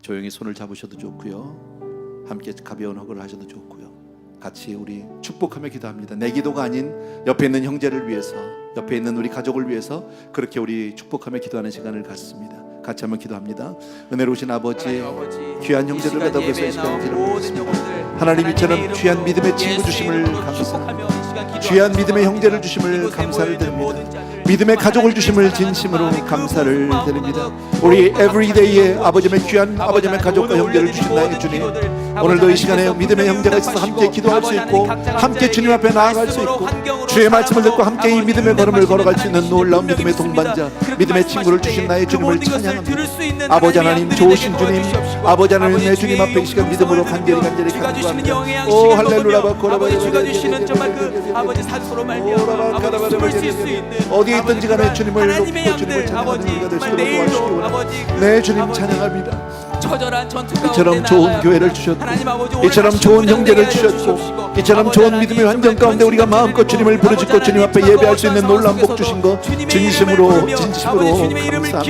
조용히 손을 잡으셔도 좋고요, 함께 가벼운 허그를 하셔도 좋고요, 같이 우리 축복하며 기도합니다. 내 기도가 아닌 옆에 있는 형제를 위해서, 옆에 있는 우리 가족을 위해서 그렇게 우리 축복하며 기도하는 시간을 갖습니다. 같이 한번 기도합니다. 은혜로우신 아버지, 귀한 형제들 가다보면서 이 시간을 드립니다. 하나님 이처럼 귀한 믿음의 친구 주심을 감사합니다. 귀한 믿음의 형제를 주심을 감사를 드립니다. 믿음의 가족을 주심을 진심으로 감사를 드립니다. 우리 에브리데이에 아버지의 귀한 아버지의 가족과 형제를 주신 나의 주님, 오늘도 이 시간에 믿음의 형제가 있어서 함께 기도할 수 있고 함께 주님 앞에 나아갈 수 있고 주의 말씀을 듣고 함께 이 믿음의 걸음을 걸어갈 수 있는 놀라운 믿음의 동반자, 믿음의 친구를 주신 나의 주님을 찬양합니다. 아버지 하나님 좋으신 주님, 아버지 하나님 내 주님 앞에 이 시간 믿음으로 간절히 간구합니다. 오 할렐루야 바코라바 주가 주시는 정말 그 아버지 산소로 말미암아 아버지 숨을 쉴 수 있는 어디에 있든지 간에 주님을 하나님의 높이고 주님을 양들 아버지 찬양하는 우리가 정말 되시도록 내일도 도와주시기 아버지 원합니다. 네 주님 찬양합니다. 처절한 전투 가운데 이처럼 좋은 교회를 주셨고 이처럼 좋은 형제를 주셨고 이처럼 좋은 믿음의 환경 가운데 우리가 마음껏 주님을 부르짖고 주님 앞에 예배할 수 있는 놀라운 복 주신 것 진심으로 감사합니다.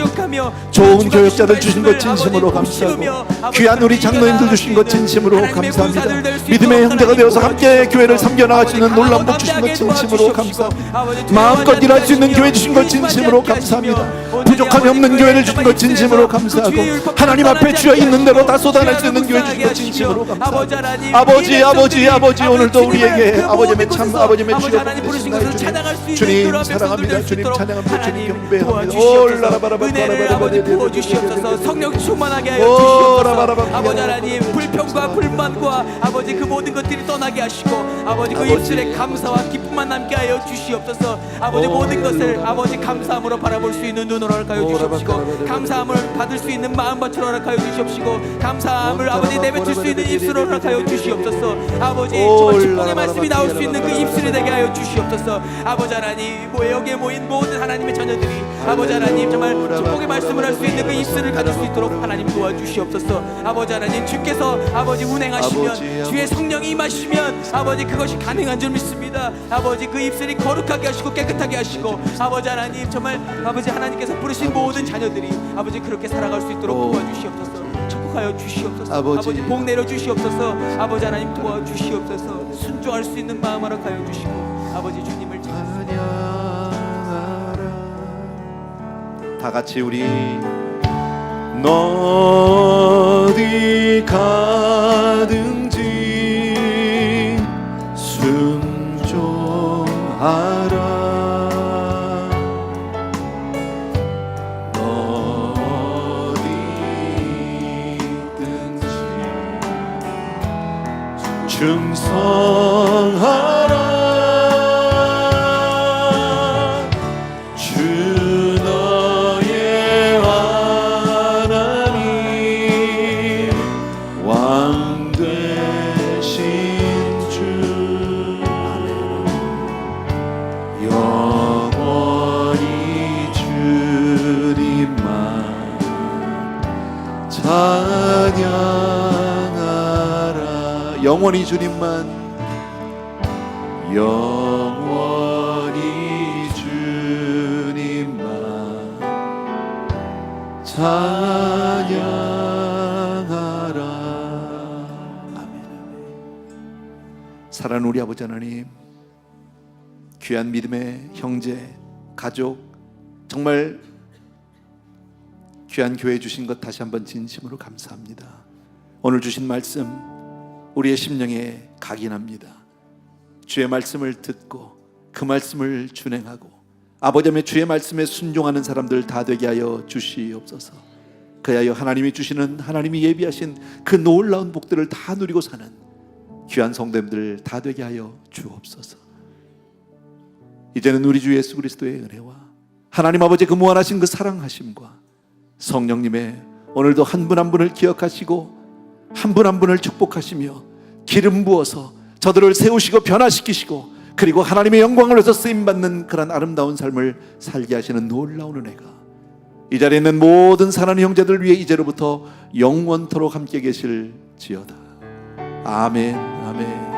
좋은 교역자들 주신 것 진심으로 감사하고 귀한 우리 장로님들 주신 것 진심으로 감사합니다. 믿음의 형제가 되어서 함께 교회를 섬겨나갈 수 있는 놀라운 복 주신 것 진심으로 감사합니다. 마음껏 일할 수 있는 교회 주신 것 진심으로 감사합니다. 부족함이 없는 교회를 주신 것 진심으로 감사하고 하나님 앞에 주여 있는 대로 다 쏟아낼 수 있는 교회 주신 것 진심으로 감사합니다. 아버지 오늘도 우리에게 아버지의 참 아버지의 주여 되신 나의 주님 사랑합니다. 주님 찬양합니다. 주님 경배합니다. 은혜를 아버지 부어주시옵소서. 성령 충만하게 하여 주시옵소서. 아버지 하나님 불평과 불만과 아버지 그 모든 것들이 떠나게 하시고 아버지 그 입술에 감사와 기쁨만 남게 하여 주시옵소서. 아버지 모든 것을 아버지 감사함으로 바라볼 수 있는 눈으로 허락하여 주시옵시고 감사함을 받을 수 있는 마음밭으로 허락하여 주시옵시고 감사함을 아버지 내뱉을 수 있는 입술로 허락하여 주시옵소서. 아버지 정말 축복의 말씀이 나올 수 있는 그 입술이 되게 하여 주시옵소서. 아버지 하나님 여기에 모인 모든 하나님의 자녀들이 아버지 하나님 정말 축복의 말씀을 할 수 있는 그 입술을 가질 수 있도록 하나님 도와주시옵소서. 아버지 하나님 주께서 아버지 운행하시면 주의 성령이 임하시면 아버지 그것이 가능한 줄 믿습니다. 아버지 그 입술이 거룩하게 하시고 깨끗하게 하시고 아버지 하나님 정말 아버지 하나님께서 부르신 모든 자녀들이 아버지 그렇게 살아갈 수 있도록 도와주시옵소서. 축복하여 주시옵소서. 아버지 복 내려 주시옵소서. 아버지 하나님 도와주시옵소서. 순종할 수 있는 마음 허락하여 주시고 아버지 주님을 찬양하라. 다 같이 우리 어디 가든지 순종하라. 충성하라. 주 너의 하나님 왕 되신 주 영원히 주님만 찬양하라. 영원히 주님만 영원히 주님만 찬양하라. 아멘. 사랑하는 우리 아버지 하나님, 귀한 믿음의 형제, 가족, 정말 귀한 교회 주신 것 다시 한번 진심으로 감사합니다. 오늘 주신 말씀 우리의 심령에 각인합니다. 주의 말씀을 듣고 그 말씀을 준행하고 아버지의 주의 말씀에 순종하는 사람들 다 되게 하여 주시옵소서. 그리하여 하나님이 주시는, 하나님이 예비하신 그 놀라운 복들을 다 누리고 사는 귀한 성도님들 다 되게 하여 주옵소서. 이제는 우리 주 예수 그리스도의 은혜와 하나님 아버지 그 무한하신 그 사랑하심과 성령님의 오늘도 한 분 한 분을 기억하시고 한 분 한 분을 축복하시며 기름 부어서 저들을 세우시고 변화시키시고 그리고 하나님의 영광을 위해서 쓰임받는 그런 아름다운 삶을 살게 하시는 놀라운 은혜가 이 자리에 있는 모든 사랑하는 형제들 위해 이제로부터 영원토록 함께 계실지어다. 아멘, 아멘.